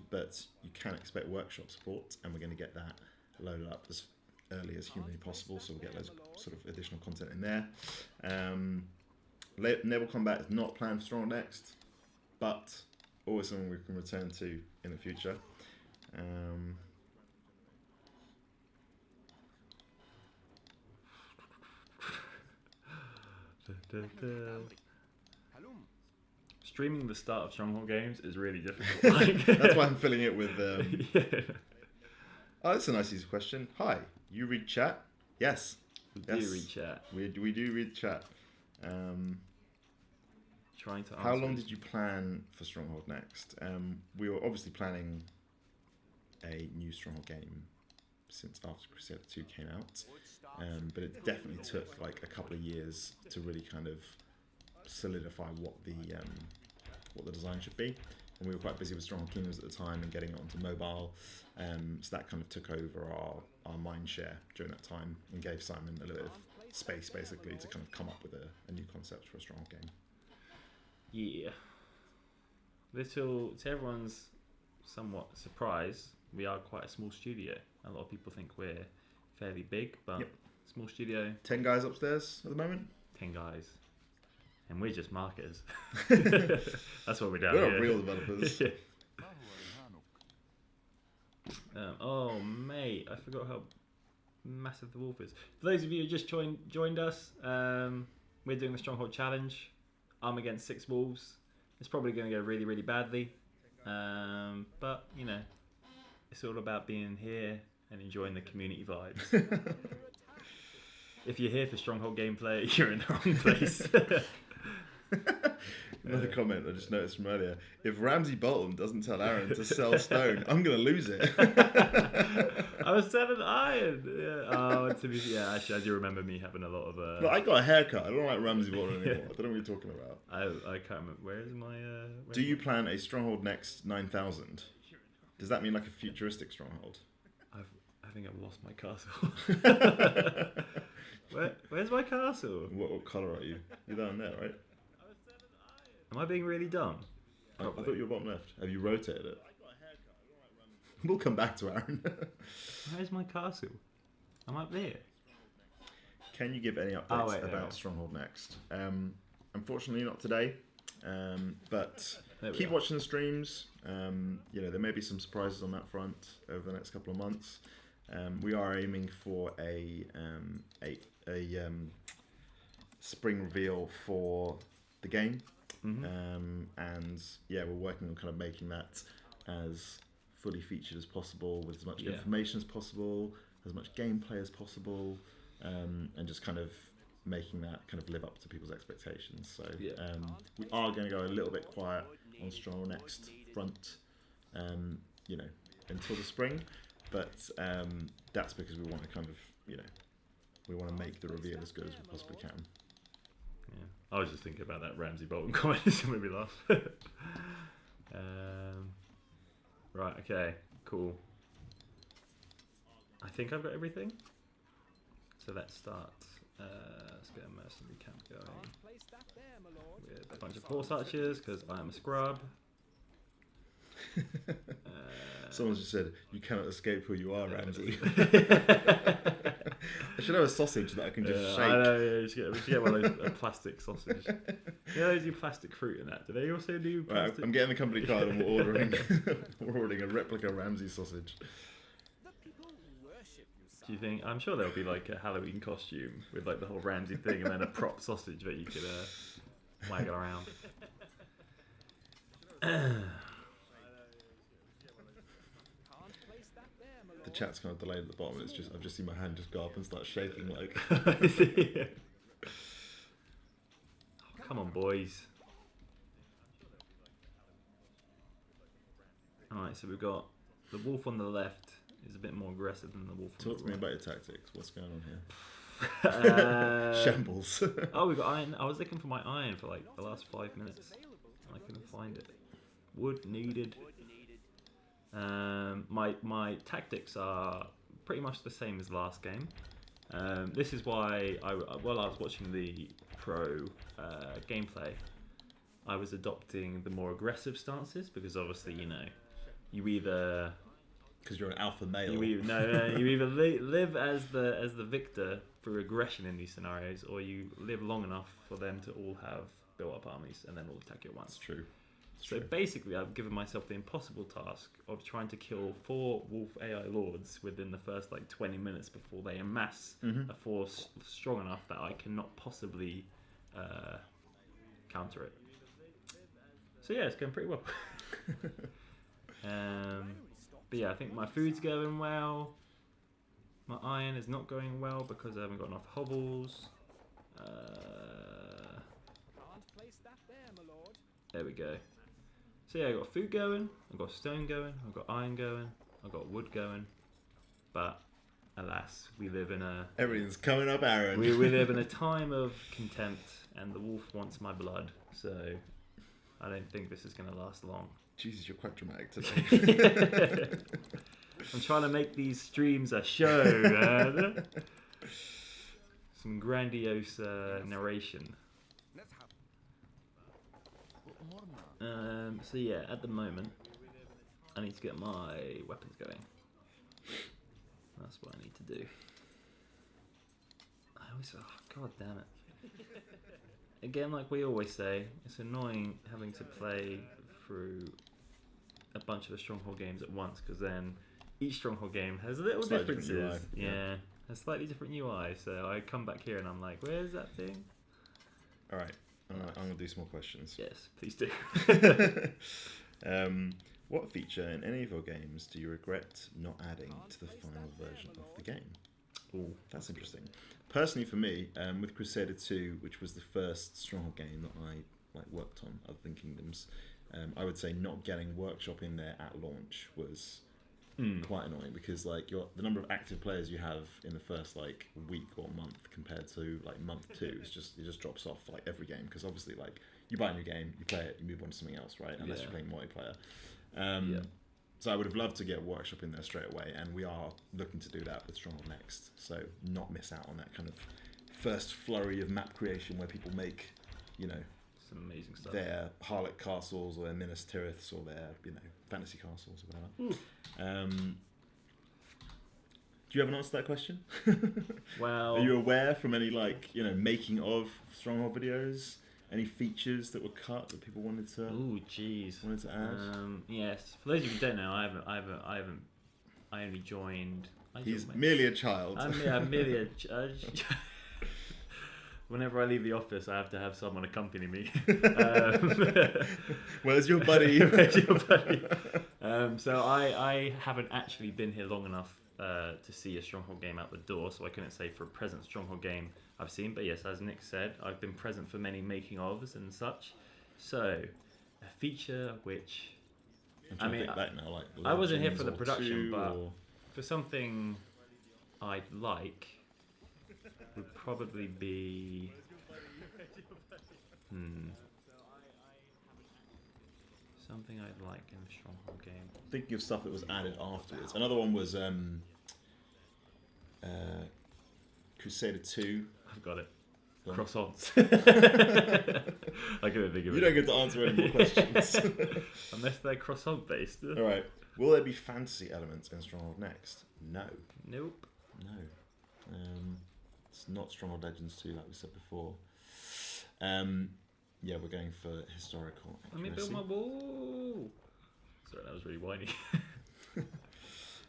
But you can expect workshop support, and we're going to get that loaded up as early as humanly possible, so we'll get loads of sort of additional content in there. Naval combat is not planned for Stronghold Next, but always something we can return to in the future. Streaming the start of Stronghold games is really difficult. That's why I'm filling it with... Yeah. Oh, that's a nice easy question. Hi, you read chat? Yes. We Yes. do read chat. We do read chat. Trying to How answer long this. did you plan for Stronghold Next? We were obviously planning a new Stronghold game since after Crusader 2 came out, but it definitely took like a couple of years to really kind of solidify what the design should be. And we were quite busy with Stronghold Kingdoms at the time and getting it onto mobile, so that kind of took over our mind share during that time and gave Simon a little bit of space basically to kind of come up with a new concept for a Stronghold game. Yeah. To everyone's somewhat surprise, we are quite a small studio. A lot of people think we're fairly big, but Yep. small studio, 10 guys upstairs at the moment. 10 guys. And we're just marketers. That's what we're doing. We're not real developers. Yeah. Oh, mate, I forgot how massive the wolf is. For those of you who just joined us, we're doing the Stronghold Challenge. I'm against 6 wolves. It's probably going to go really, really badly. But you know, it's all about being here and enjoying the community vibes. If you're here for Stronghold gameplay, you're in the wrong place. Another comment I just noticed from earlier. If Ramsey Bolton doesn't tell Aaron to sell stone, I'm going to lose it. I was selling iron. Yeah. Oh, actually, I do remember me having a lot of... No, I got a haircut. I don't like Ramsey Bolton anymore. I don't know what you're talking about. I can't remember. Where is my... Do you plan a Stronghold Next 9000? Does that mean like a futuristic Stronghold? I think I've lost my castle. Where's my castle? What colour are you? You're down there, right? Am I being really dumb? I thought you were bottom left. Have you rotated it? We'll come back to Aaron. Where's my castle? I'm up there. Can you give any updates about Stronghold Next? Unfortunately, not today. But keep watching the streams. There may be some surprises on that front over the next couple of months. We are aiming for a spring reveal for the game. And we're working on kind of making that as fully featured as possible, with as much information as possible, as much gameplay as possible, and just kind of making that kind of live up to people's expectations. So we are going to go a little bit quiet on Stronghold Next front, until the spring, but that's because we want to kind of, we want to make the reveal as good as we possibly can. I was just thinking about that Ramsey Bolton comment. It made me laugh. Right, okay, cool. I think I've got everything. So let's start. Let's get a mercenary camp going with a bunch of horse archers, because I am a scrub. Someone just said, "You cannot escape who you are, Ramsey." I should have a sausage that I can just shake. I know, we should get one of those, a plastic sausage. They do plastic fruit in that. Do they also do plastic? Right, I'm getting the company card and we're ordering a replica Ramsey sausage. Do you think? I'm sure there'll be like a Halloween costume with like the whole Ramsey thing, and then a prop sausage that you could waggle around. The chat's kind of delayed at the bottom. It's just I've just seen my hand just go up and start shaking like. Come on, boys. Alright, so we've got the wolf on the left is a bit more aggressive than the wolf on the right. Talk to me about your tactics. What's going on here? Shambles. Oh, we've got iron. I was looking for my iron for like the last 5 minutes. I couldn't find it. Wood needed. My tactics are pretty much the same as last game. This is why while I was watching the pro gameplay, I was adopting the more aggressive stances, because obviously you either because you're an alpha male. You either live as the victor through aggression in these scenarios, or you live long enough for them to all have built up armies and then all attack you at once. That's true. So basically, I've given myself the impossible task of trying to kill 4 wolf AI lords within the first 20 minutes before they amass a force strong enough that I cannot possibly counter it. So yeah, it's going pretty well. But yeah, I think my food's going well. My iron is not going well because I haven't got enough hobbles. There we go. So yeah, I've got food going, I've got stone going, I've got iron going, I've got wood going, but alas, we live in a... Everything's coming up, Aaron. We live in a time of contempt, and the wolf wants my blood, so I don't think this is going to last long. Jesus, you're quite dramatic today. I'm trying to make these streams a show, man. Some grandiose narration. So yeah, at the moment, I need to get my weapons going. That's what I need to do. God damn it. Again, like we always say, it's annoying having to play through a bunch of the Stronghold games at once, because then each Stronghold game has little differences. Yeah, a slightly different UI. So I come back here and I'm like, where's that thing? Alright. I'm going to do some more questions. Yes, please do. What feature in any of your games do you regret not adding to the final version of the game? Oh, that's interesting. Personally, for me, with Crusader 2, which was the first Stronghold game that I worked on, other than Kingdoms, I would say not getting Workshop in there at launch was quite annoying, because like the number of active players you have in the first like week or month compared to like month 2 it just drops off like every game, because obviously like you buy a new game, you play it, you move on to something else, right? Unless you're playing multiplayer. So I would have loved to get Workshop in there straight away, and we are looking to do that with Stronghold Next, so not miss out on that kind of first flurry of map creation where people make, you know, some amazing stuff. Their Harlot castles or their Minas Tiriths or their, you know, fantasy castles or whatever. Do you have an answer to that question? Well, are you aware from any like, you know, making of Stronghold videos, any features that were cut that people wanted to? Ooh, jeez. Wanted to add? Yes. For those of you who don't know, I only joined. He's merely a child. I'm merely a. Whenever I leave the office, I have to have someone accompany me. Where's your buddy? Where's your buddy? So I haven't actually been here long enough to see a Stronghold game out the door, so I couldn't say for a present Stronghold game I've seen. But yes, as Nick said, I've been present for many making ofs and such. So a feature which I'm trying to think back now, like I wasn't here for the production, 2 but or... for something I'd like would probably be something I'd like in a Stronghold game. Thinking of stuff that was added afterwards. Another one was Crusader 2. I've got it. Croissants. I couldn't think of it. You don't get to answer any more questions. Unless they're croissant based. Alright. Will there be fantasy elements in Stronghold Next? No. Nope. No. It's not Stronghold Legends 2 like we said before. Yeah, we're going for historical accuracy. Let me build my wall. Sorry, that was really whiny.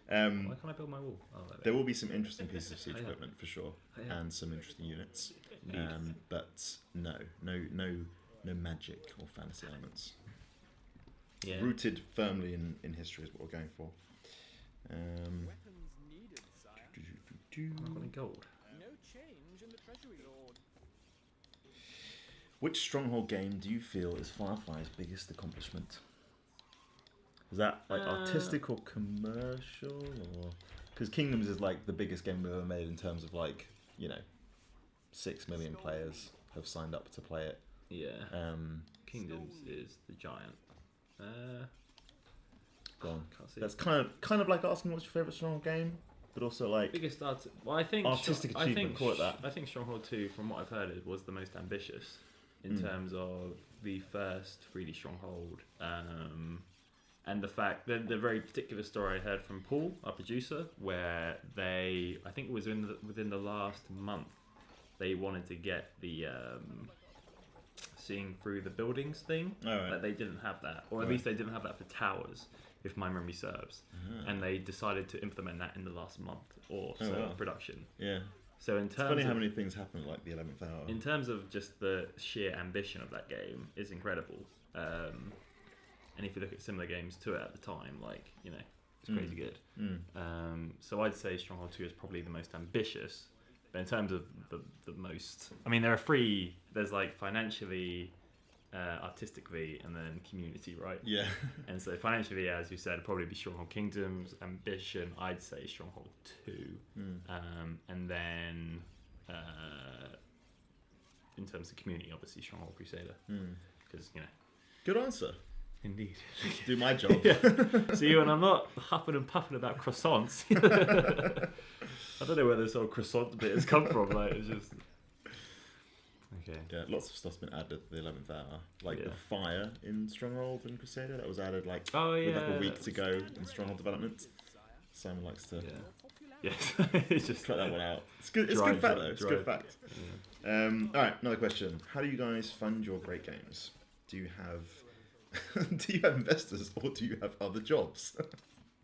Why can't I build my wall? Oh, there will be some interesting pieces of siege equipment for sure, and some interesting units. But no magic or fantasy elements. Yeah. Rooted firmly in history is what we're going for. Weapons needed, sire. I've got any gold. No change in the treasury, lord. Which Stronghold game do you feel is Firefly's biggest accomplishment? Is that like artistic or commercial, or because Kingdoms is like the biggest game we've ever made in terms of like, you know, 6 million players have signed up to play it. Yeah. Kingdoms is the giant. Go on. Can't see. That's kind of like asking what's your favourite Stronghold game, but also like Biggest well, I think artistic achievement. Call it that. I think Stronghold 2, from what I've heard, was the most ambitious in terms of the first 3D Stronghold, and the fact that the very particular story I heard from Paul, our producer, where I think it was within the last month, they wanted to get the seeing through the buildings thing. Oh, right. Like they didn't have that, or at least they didn't have that for towers, if my memory serves. And they decided to implement that in the last month or so of production. Yeah. So in It's terms funny of, how many things happen at like the 11th hour. in terms of just the sheer ambition of that game is incredible. And if you look at similar games to it at the time, like, you know, it's crazy good. So I'd say Stronghold 2 is probably the most ambitious. But in terms of the most, I mean, there are 3. There's like financially, artistically, and then community, right? Yeah. And so financially, as you said, it'd probably be Stronghold Kingdoms. Ambition, I'd say Stronghold 2. And then in terms of community, obviously Stronghold Crusader. Because, you know. Good answer. Indeed. Do my job. See, when I'm not huffing and puffing about croissants, I don't know where this whole croissant bit has come from. Like, it's just okay. Yeah, lots of stuff's been added at the 11th hour, like the fire in Stronghold and Crusader that was added like with like a week to go in Stronghold development. Simon likes to Yes, it's just cut that one out. It's good. It's good fact though. It's good fact. All right, another question. How do you guys fund your great games? Do you have investors or do you have other jobs?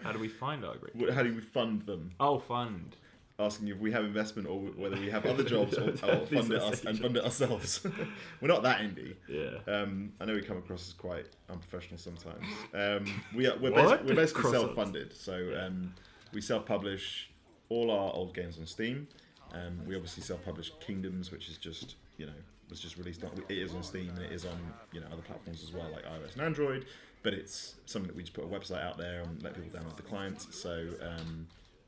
How do we find our great games? How do we fund them? Oh, fund. asking if we have investment or whether we have other jobs or These fund are it us second and fund it ourselves. We're not that indie. Yeah. I know we come across as quite unprofessional sometimes. We're What? basically Cross us. self-funded, so we self-publish all our old games on Steam. We obviously self-publish Kingdoms, which is just was just released on. It is on Steam and it is on other platforms as well, like iOS and Android. But it's something that we just put a website out there and let people download the client. So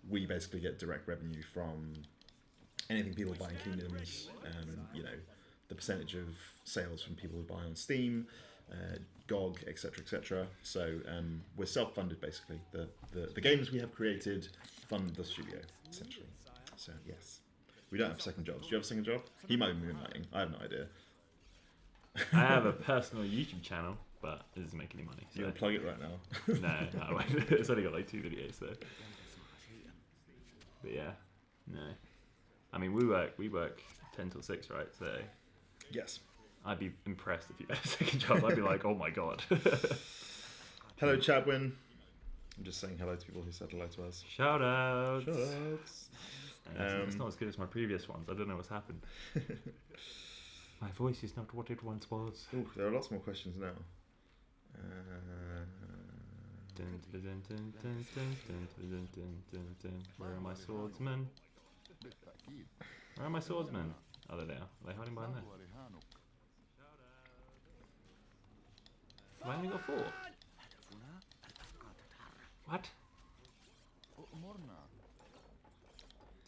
we basically get direct revenue from anything people buy in Kingdoms. The percentage of sales from people who buy on Steam, GOG, etc., etc. So we're self-funded basically. The games we have created fund the studio essentially. So yes. We don't have second jobs. Do you have a second job? He might be moonlighting. I have no idea. I have a personal YouTube channel, but it doesn't make any money. So. You gonna plug it right now? No, I won't. It's only got like 2 videos, so. But yeah, no. I mean, we work 10 till 6, right? So Yes. I'd be impressed if you had a second job. I'd be like, oh my god. Hello, Chadwin. I'm just saying hello to people who said hello to us. Shout out. Shoutouts. It's not as good as my previous ones. I don't know what's happened. My voice is not what it once was. Ooh, there are lots more questions now. Where are my swordsmen? Where are my swordsmen? Oh, they're there. Are they hiding behind there? Have I only got 4? What?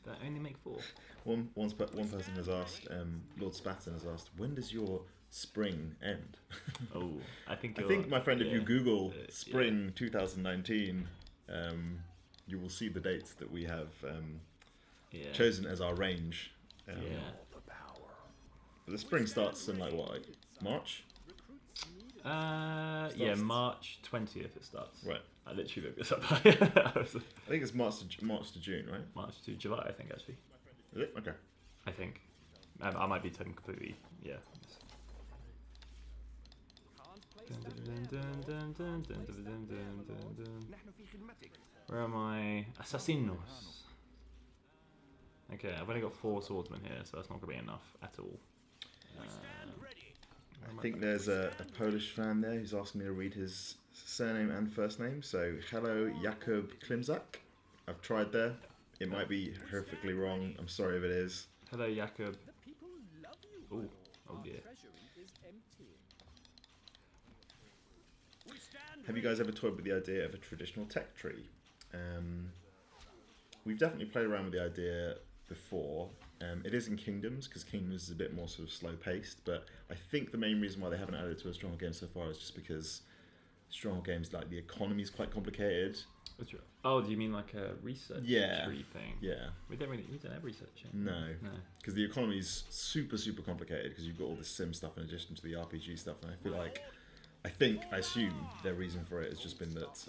Did I only make 4? One person has asked, Lord Spatten has asked, when does your spring end? Oh, I think my friend, if you Google spring 2019, you will see the dates that we have chosen as our range. But the spring starts in like March? March 20th it starts. Right. I literally looked this up. I think it's March to June, right? March to July, I think, actually. Is it? Okay. I think. I might be talking completely, yeah. Where are my assassinos? Okay, I've only got 4 swordsmen here, so that's not going to be enough at all. I think there's a Polish fan there who's asking me to read his surname and first name. So, hello, Jakub Klimzak. I've tried there. It might be horrifically wrong. I'm sorry if it is. Hello, Jakub. Oh dear. Have you guys ever toyed with the idea of a traditional tech tree? We've definitely played around with the idea before. It is in Kingdoms, because Kingdoms is a bit more sort of slow-paced, but I think the main reason why they haven't added it to a Stronghold game so far is just because Stronghold games, like, the economy is quite complicated. Oh, do you mean like a research tree thing? Yeah. We don't have research. No. Because the economy is super, super complicated, because you've got all this sim stuff in addition to the RPG stuff, and I assume their reason for it has just been that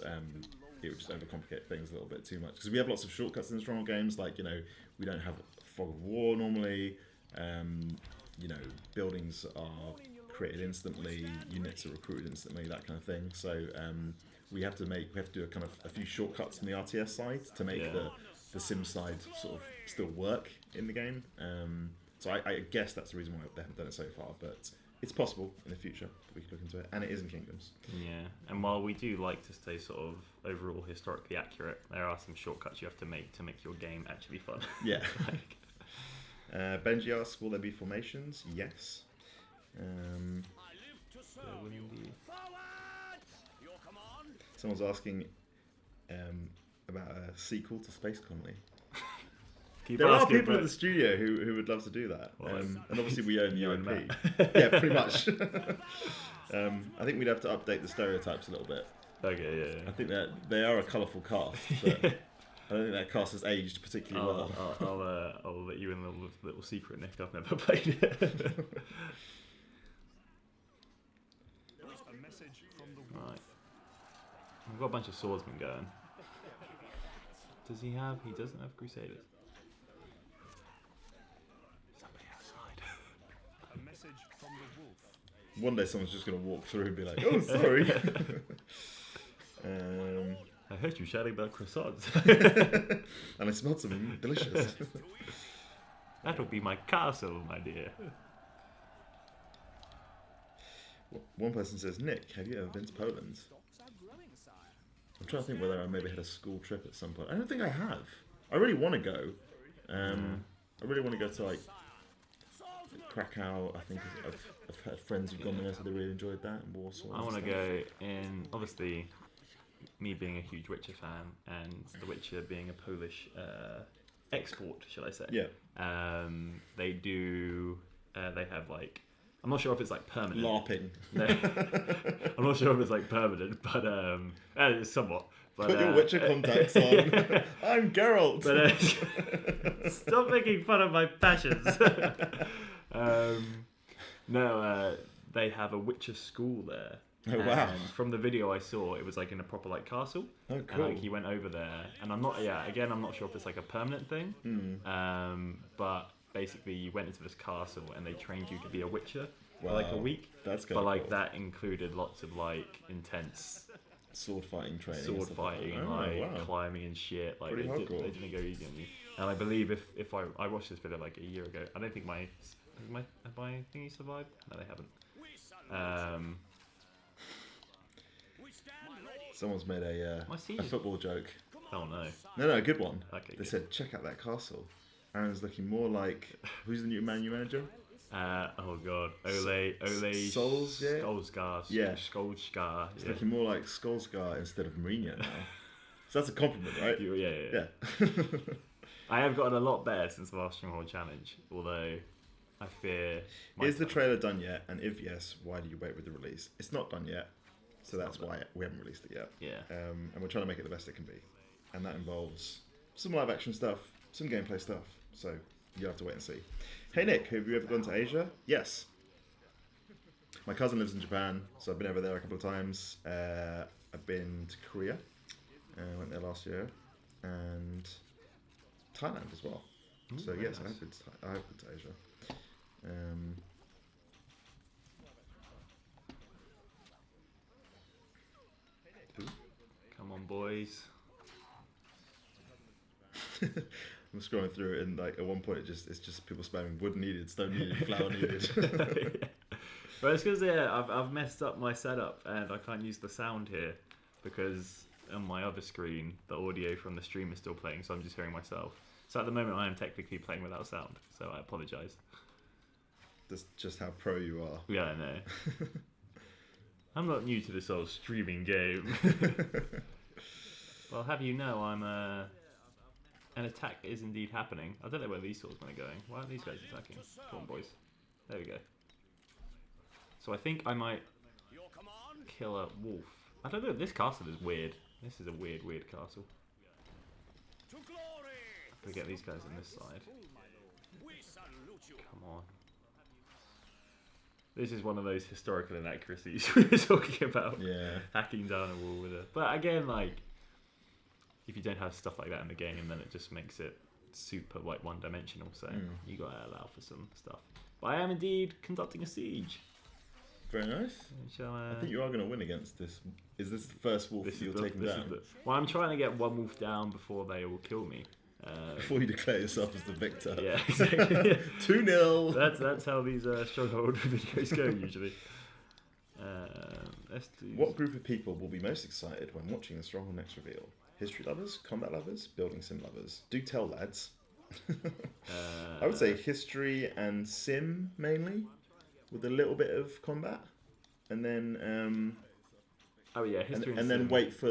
it would just overcomplicate things a little bit too much. Because we have lots of shortcuts in the Stronghold games, like, we don't have Fog of War normally, buildings are created instantly, units are recruited instantly, that kind of thing. So we have to do a few shortcuts on the RTS side to make the sim side sort of still work in the game. So I guess that's the reason why they haven't done it so far, but it's possible in the future that we can look into it, and it is in Kingdoms. Yeah, and while we do like to stay sort of overall historically accurate, there are some shortcuts you have to make your game actually fun. Yeah. Benji asks, will there be formations? Yes. Someone's asking about a sequel to Space Colony. There are people in the studio who would love to do that. And obviously we own the IP. Yeah, pretty much. I think we'd have to update the stereotypes a little bit. Okay, yeah. I think that they are a colourful cast, but I don't think that cast has aged particularly well. I'll let you in a little secret, Nick. I've never played it. Right. I've got a bunch of swordsmen going. Does he have? He doesn't have Crusaders. Somebody outside. A message from the wolf. One day someone's just going to walk through and be like, oh, sorry. I heard you shouting about croissants. And I smelled something delicious. That'll be my castle, my dear. One person says, Nick, have you ever been to Poland? Stocks are growing, sire. I'm trying to think whether I maybe had a school trip at some point. I don't think I have. I really want to go. I really want to go to like Krakow. I think I've had friends who've gone there, so they really enjoyed that. And Warsaw. I want to go in, obviously, me being a huge Witcher fan and The Witcher being a Polish export, shall I say. Yeah. They do, they have like, I'm not sure if it's like permanent. LARPing. No. I'm not sure if it's like permanent, but somewhat. But, Put your Witcher contacts on. Yeah. I'm Geralt. But stop making fun of my passions. No, they have a Witcher school there. Oh, wow. And from the video I saw, it was like in a proper like castle. Oh, cool. And like he went over there, and I'm not sure if it's like a permanent thing. But basically, you went into this castle and they trained you to be a Witcher for like a Wow. week. That's But cool. like that included lots of like intense Sword fighting training. sword and stuff like fighting that. and Oh, like wow. climbing and shit. Like Pretty they hardcore. didn't go easy on you. And I believe if I watched this video like a year ago, I don't think my thingy survived. No, they haven't. Someone's made a football joke. Oh no. No, a good one. Okay, They good. said, check out that castle. Aaron's looking more like... Who's the new Man U manager? Oh god, Ole Souls, yeah? Solskjaer. Yeah. Solskjaer. It's Yeah. looking more like Skolskar instead of Mourinho now. So that's a compliment, right? Yeah. Yeah. I have gotten a lot better since the last Stronghold challenge, although I fear. Is the trailer done yet? And if yes, why do you wait with the release? It's not done yet, so that's why we haven't released it yet. Yeah. And we're trying to make it the best it can be, and that involves some live action stuff, some gameplay stuff. So you have to wait and see. Hey Nick, have you ever gone to Asia? Yes. My cousin lives in Japan, so I've been over there a couple of times. I've been to Korea, went there last year, and Thailand as well. So very yes, nice. I have been to Asia. Come on, boys. I'm scrolling through it, and like at one point it's just people spamming wood needed, stone needed, flour needed. But it's because I've messed up my setup and I can't use the sound here because on my other screen the audio from the stream is still playing, so I'm just hearing myself. So at the moment I am technically playing without sound, so I apologise. That's just how pro you are. Yeah, I know. I'm not new to this whole streaming game. Well, have you know I'm an attack is indeed happening. I don't know where these swordsmen are going. Why aren't these guys attacking? Come on, boys. There we go. So I think I might kill a wolf. I don't know. This castle is weird. This is a weird castle. I'm gonna get these guys on this side. Come on. This is one of those historical inaccuracies we were talking about. Yeah. Hacking down a wall with it. But again, like, if you don't have stuff like that in the game, then it just makes it super like one-dimensional. So you gotta allow for some stuff. But I am indeed conducting a siege. Very nice. Shall I think you are going to win against this. Is this the first wolf that you're taking down? Well, I'm trying to get one wolf down before they all kill me. Before you declare yourself as the victor. Yeah, exactly. 2-0. That's how these Stronghold videos go usually. Let's do. What group of people will be most excited when watching the Stronghold next reveal? History lovers, combat lovers, building sim lovers? Do tell, lads. I would say history and sim mainly, with a little bit of combat, and then oh yeah, history and then wait for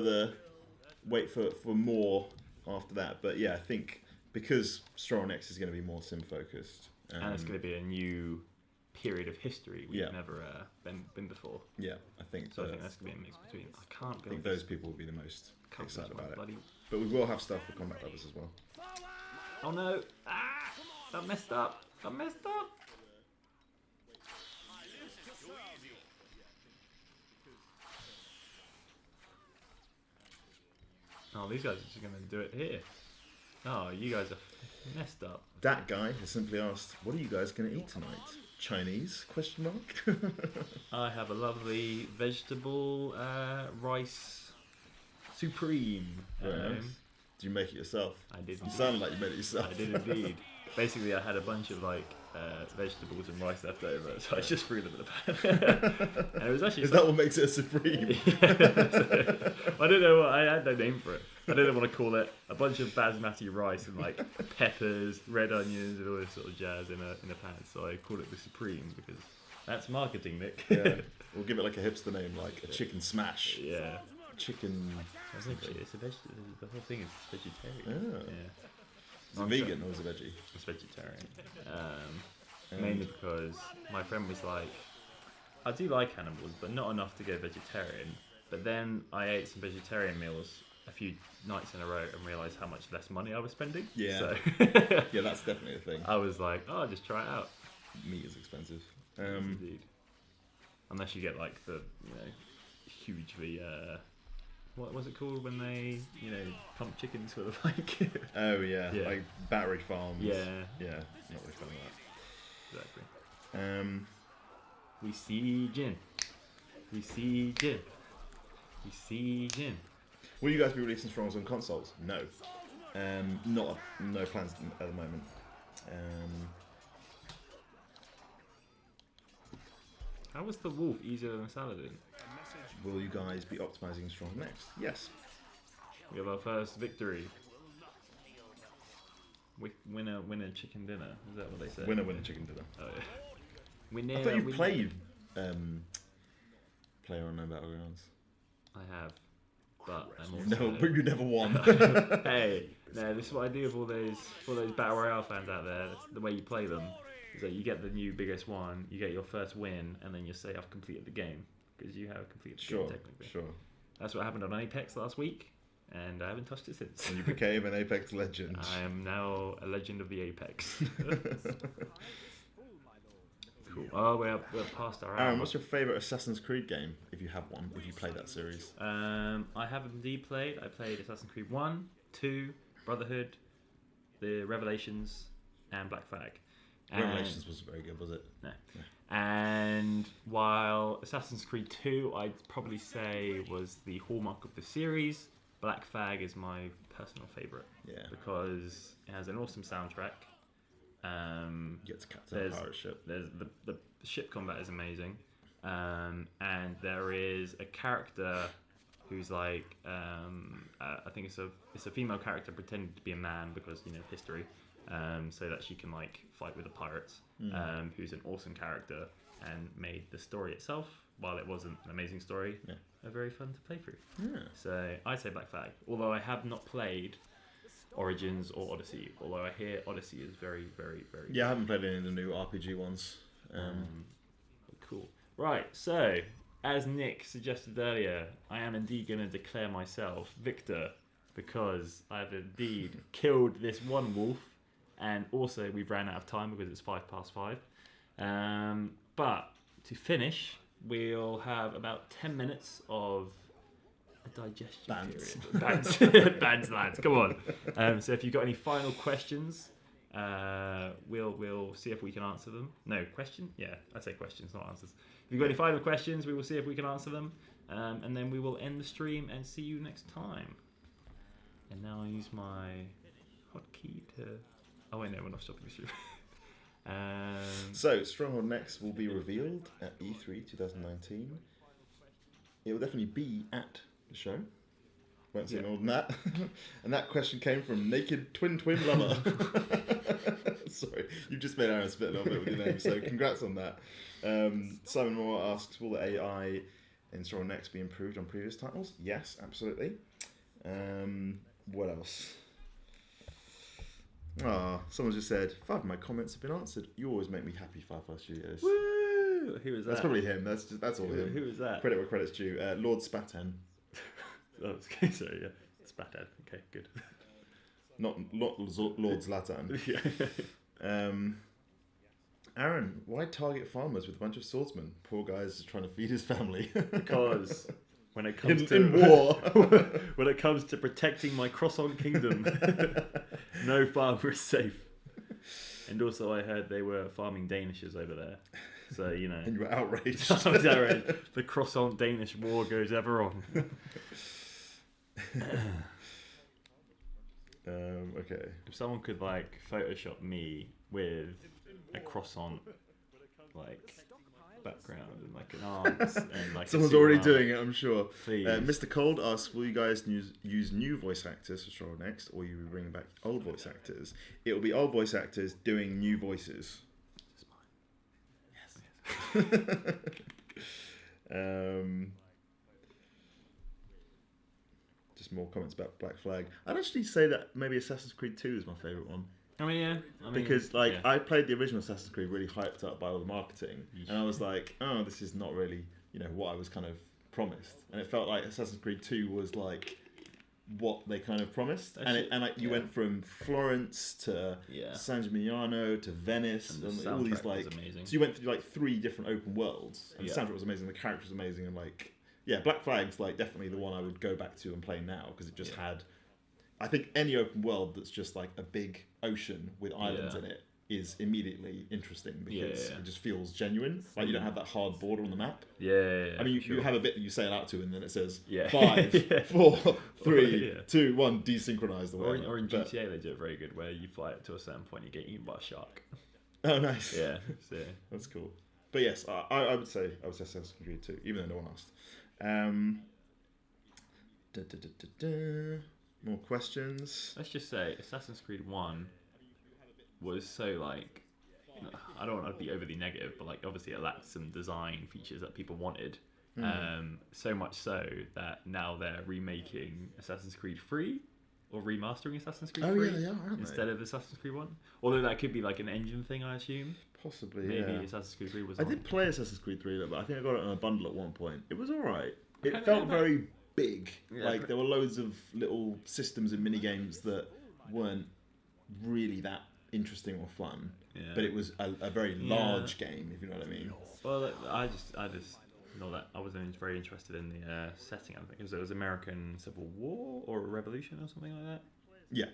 more after that. But yeah, I think because Stronghold Next is going to be more sim focused, and it's going to be a new period of history we've never been before. Yeah, I think so. I think that's going to be a mix between. I think those people will be the most excited about bloody... it. But we will have stuff for combat lovers as well. Oh no! Ah! That messed up. That messed up. Oh, these guys are just going to do it here. Oh, you guys are messed up. That guy has simply asked, "What are you guys going to eat tonight? Chinese?" Question mark. I have a lovely vegetable rice Supreme. Very nice. Did you make it yourself? I did. You sound like you made it yourself. I did indeed. Basically, I had a bunch of like vegetables and rice left over, so I just threw them in the pan. And it was actually. Is that what makes it a supreme? I don't know. I had no name for it. I didn't want to call it a bunch of basmati rice and like peppers, red onions, and all this sort of jazz in a pan. So I called it the Supreme because that's marketing, Nick. Yeah. We'll give it like a hipster name, like a chicken smash. Yeah. Chicken. I was thinking, it's a the whole thing is vegetarian. Oh. Yeah. Is it vegan or is it veggie? It's vegetarian. Mainly because my friend was like, I do like animals, but not enough to go vegetarian. But then I ate some vegetarian meals a few nights in a row and realised how much less money I was spending. Yeah. So Yeah, that's definitely a thing. I was like, oh, I'll just try it out. Meat is expensive. Indeed. Unless you get like the, hugely, what was it called when they, pump chickens for the like? Oh yeah, Yeah. like battery farms. Yeah. Yeah, not really fun with Exactly. that. We see gin. We see gin. We see gin. Will you guys be releasing Strongholds on consoles? No. No plans at the moment. How was the wolf easier than Saladin? Will you guys be optimizing Stronghold next? Yes. We have our first victory. Winner chicken dinner. Is that what they say? Winner chicken dinner. Oh, yeah. Winner, I thought you winner. played Player on No Battlegrounds. I have, but I'm also. No, but you never won. Hey, no, this is what I do with all those battle royale fans out there. That's the way you play them. Is that you get the new biggest one, you get your first win, and then you say I've completed the game because you have completed the game technically. Sure. That's what happened on Apex last week, and I haven't touched it since. And you became an Apex legend. I am now a legend of the Apex. Cool. Oh, we're past our hour. Aaron, what's your favourite Assassin's Creed game, if you have one, if you play that series? I have indeed played. I played Assassin's Creed 1, 2, Brotherhood, the Revelations, and Black Flag. Revelations wasn't very good, was it? No. And while Assassin's Creed 2, I'd probably say was the hallmark of the series, Black Flag is my personal favourite. Yeah. Because it has an awesome soundtrack. You get to captain a pirate ship. There's the ship combat is amazing, and there is a character who's like I think it's a female character pretending to be a man because history, so that she can like fight with the pirates. Who's an awesome character and made the story itself, while it wasn't an amazing story, very fun to play through. Yeah. So I'd say Black Flag, although I have not played Origins or Odyssey, although I hear Odyssey is very, very, very Yeah, I haven't played any of the new RPG ones. Cool. Right, so as Nick suggested earlier, I am indeed going to declare myself victor because I have indeed killed this one wolf, and also we've ran out of time because it's 5:05. But to finish, we'll have about 10 minutes of a digestion period. Bands, lads, come on. So if you've got any final questions, we'll see if we can answer them. No, question? Yeah, I'd say questions, not answers. If you've got any final questions, we will see if we can answer them. And then we will end the stream and see you next time. And now I'll use my hotkey to... Oh wait, no, we're not stopping the stream. So, Stronghold Next will be revealed at E3 2019. It will definitely be at the show. Won't say more than that. And that question came from Naked Twin Lover. Sorry, you've just made Aaron spit a little bit with your name, so congrats on that. Simon Moore asks, will the AI in Stronghold Next be improved on previous titles? Yes, absolutely. What else? Someone just said, 5 of my comments have been answered. You always make me happy, Firefly Studios. Woo! Who is that? That's probably him. That's all him. Who is that? Credit where credit's due. Lord Spaten. Oh, okay, sorry, yeah. Spatad. Okay, good. Not Lord Zlatan. Yeah. Aaron, why target farmers with a bunch of swordsmen? Poor guy's just trying to feed his family. Because when it comes in war, when it comes to protecting my croissant kingdom, no farmer is safe. And also, I heard they were farming Danishes over there, so and you were outraged. I was outraged. The croissant Danish war goes ever on. Okay. If someone could like Photoshop me with a croissant like background and like an arms and like Someone's already doing it, I'm sure. Please. Mr. Cold asks, will you guys use new voice actors for Stronghold next, or you will bring back old voice actors? It will be old voice actors doing new voices. Yes. Just more comments about Black Flag. I'd actually say that maybe Assassin's Creed 2 is my favourite one. I mean, yeah. Because I played the original Assassin's Creed really hyped up by all the marketing, and I was like, oh, this is not really, what I was kind of promised. And it felt like Assassin's Creed 2 was like what they kind of promised. You went from Florence to San Gimignano to Venice and all these like. Amazing. So you went through like 3 different open worlds, and the soundtrack was amazing, the character was amazing, and like Black Flag's like definitely the one I would go back to and play now because it just had. I think any open world that's just like a big ocean with islands in it is immediately interesting because it just feels genuine. Like you don't have that hard border on the map. I mean, you have a bit that you sail out to, and then it says 5, 4, 3, 2, 1, desynchronise the way. Or in GTA, they do it very good, where you fly up to a certain point, you get eaten by a shark. Oh, nice. Yeah, that's cool. But yes, I would say Assassin's Creed 2, even though no one asked. More questions. Let's just say Assassin's Creed 1 was so like, I don't want to be overly negative, but like obviously it lacked some design features that people wanted. So much so that now they're remaking Assassin's Creed 3 or remastering Assassin's Creed 3 they are, aren't instead of Assassin's Creed 1. Although that could be like an engine thing, I assume. Possibly, Maybe Assassin's Creed 3 was I did play Assassin's Creed 3, but I think I got it on a bundle at one point. It was alright. It Okay, felt yeah, very big. Like there were loads of little systems and mini games that weren't really that interesting or fun. But it was a very large game, if you know what I mean. Well, I just know that I wasn't very interested in the setting. I think because it was American Civil War or a Revolution or something like that. Yeah.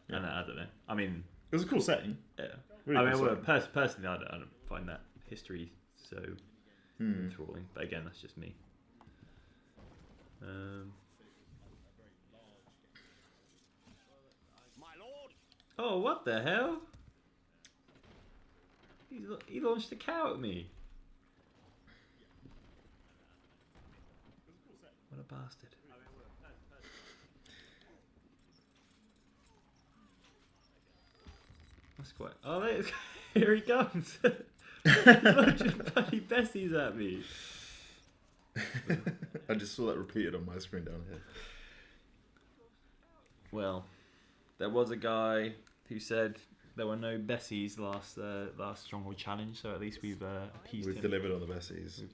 And I don't know. I mean, it was a cool setting. Yeah. Really Personally, I don't find that history so enthralling. But again, that's just me. My lord. Oh, what the hell? He launched a cow at me. What a bastard. That's quite... Oh, here he comes. He's launching bloody Bessies at me. I just saw that repeated on my screen down here. Well, there was a guy who said there were no Bessies last Stronghold challenge, so at least we've appeased him. We've delivered on the Bessies. We've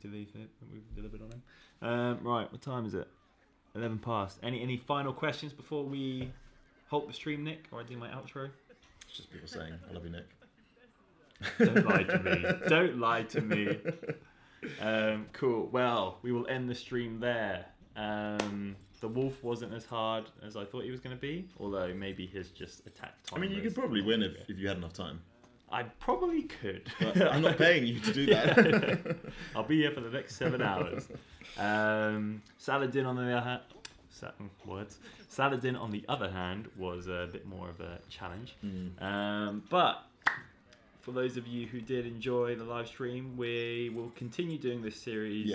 delivered on him. Right, what time is it? 11 past. Any final questions before we halt the stream, Nick, or I do my outro? It's just people saying, I love you, Nick. Don't lie to me. Don't lie to me. Cool. Well, we will end the stream there. The wolf wasn't as hard as I thought he was going to be, although maybe his just attack time. I mean, you could probably win if you had enough time. I probably could. But I'm not paying you to do that. I'll be here for the next 7 hours. Saladin on the other hand, Saladin on the other hand was a bit more of a challenge. But for those of you who did enjoy the live stream, we will continue doing this series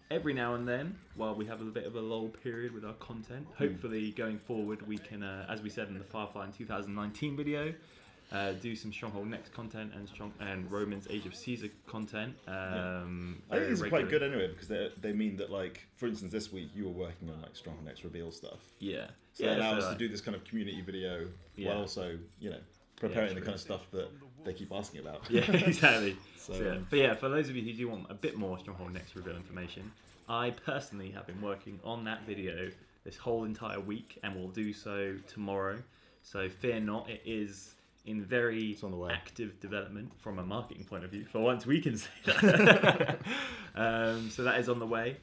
every now and then while we have a bit of a lull period with our content. Hopefully going forward we can, as we said in the Firefly in 2019 video, do some Stronghold Next content and Romans Age of Caesar content. I think it's quite good anyway because they mean that, like, for instance, this week you were working on like Stronghold Next reveal stuff. Yeah. So it allows us to do this kind of community video while also, preparing the kind of stuff that they keep asking about. Yeah, exactly. But yeah, for those of you who do want a bit more Stronghold Next reveal information, I personally have been working on that video this whole entire week and will do so tomorrow. So fear not, it is in very active development from a marketing point of view. For once, we can say that. So that is on the way.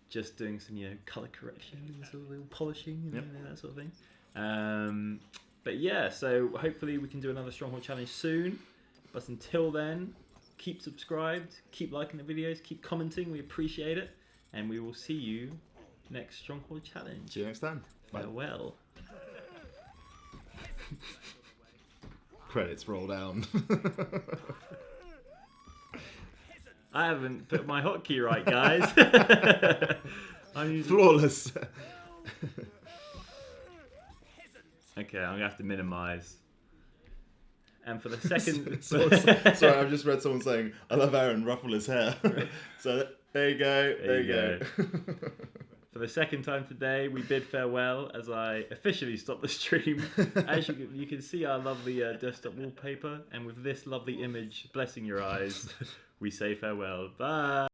Just doing some, color correction, sort of little polishing, and that sort of thing. But yeah, so hopefully we can do another Stronghold challenge soon. But until then, keep subscribed, keep liking the videos, keep commenting. We appreciate it, and we will see you next Stronghold challenge. See you next time. Farewell. Credits roll down. I haven't put my hotkey right, guys. I'm using... Flawless. Okay, I'm gonna have to minimize. And for the second, Sorry, I've just read someone saying, "I love Aaron, ruffle his hair." So there you go. There you go. For the second time today, we bid farewell as I officially stop the stream. As you can see our lovely desktop wallpaper, and with this lovely image blessing your eyes, we say farewell. Bye.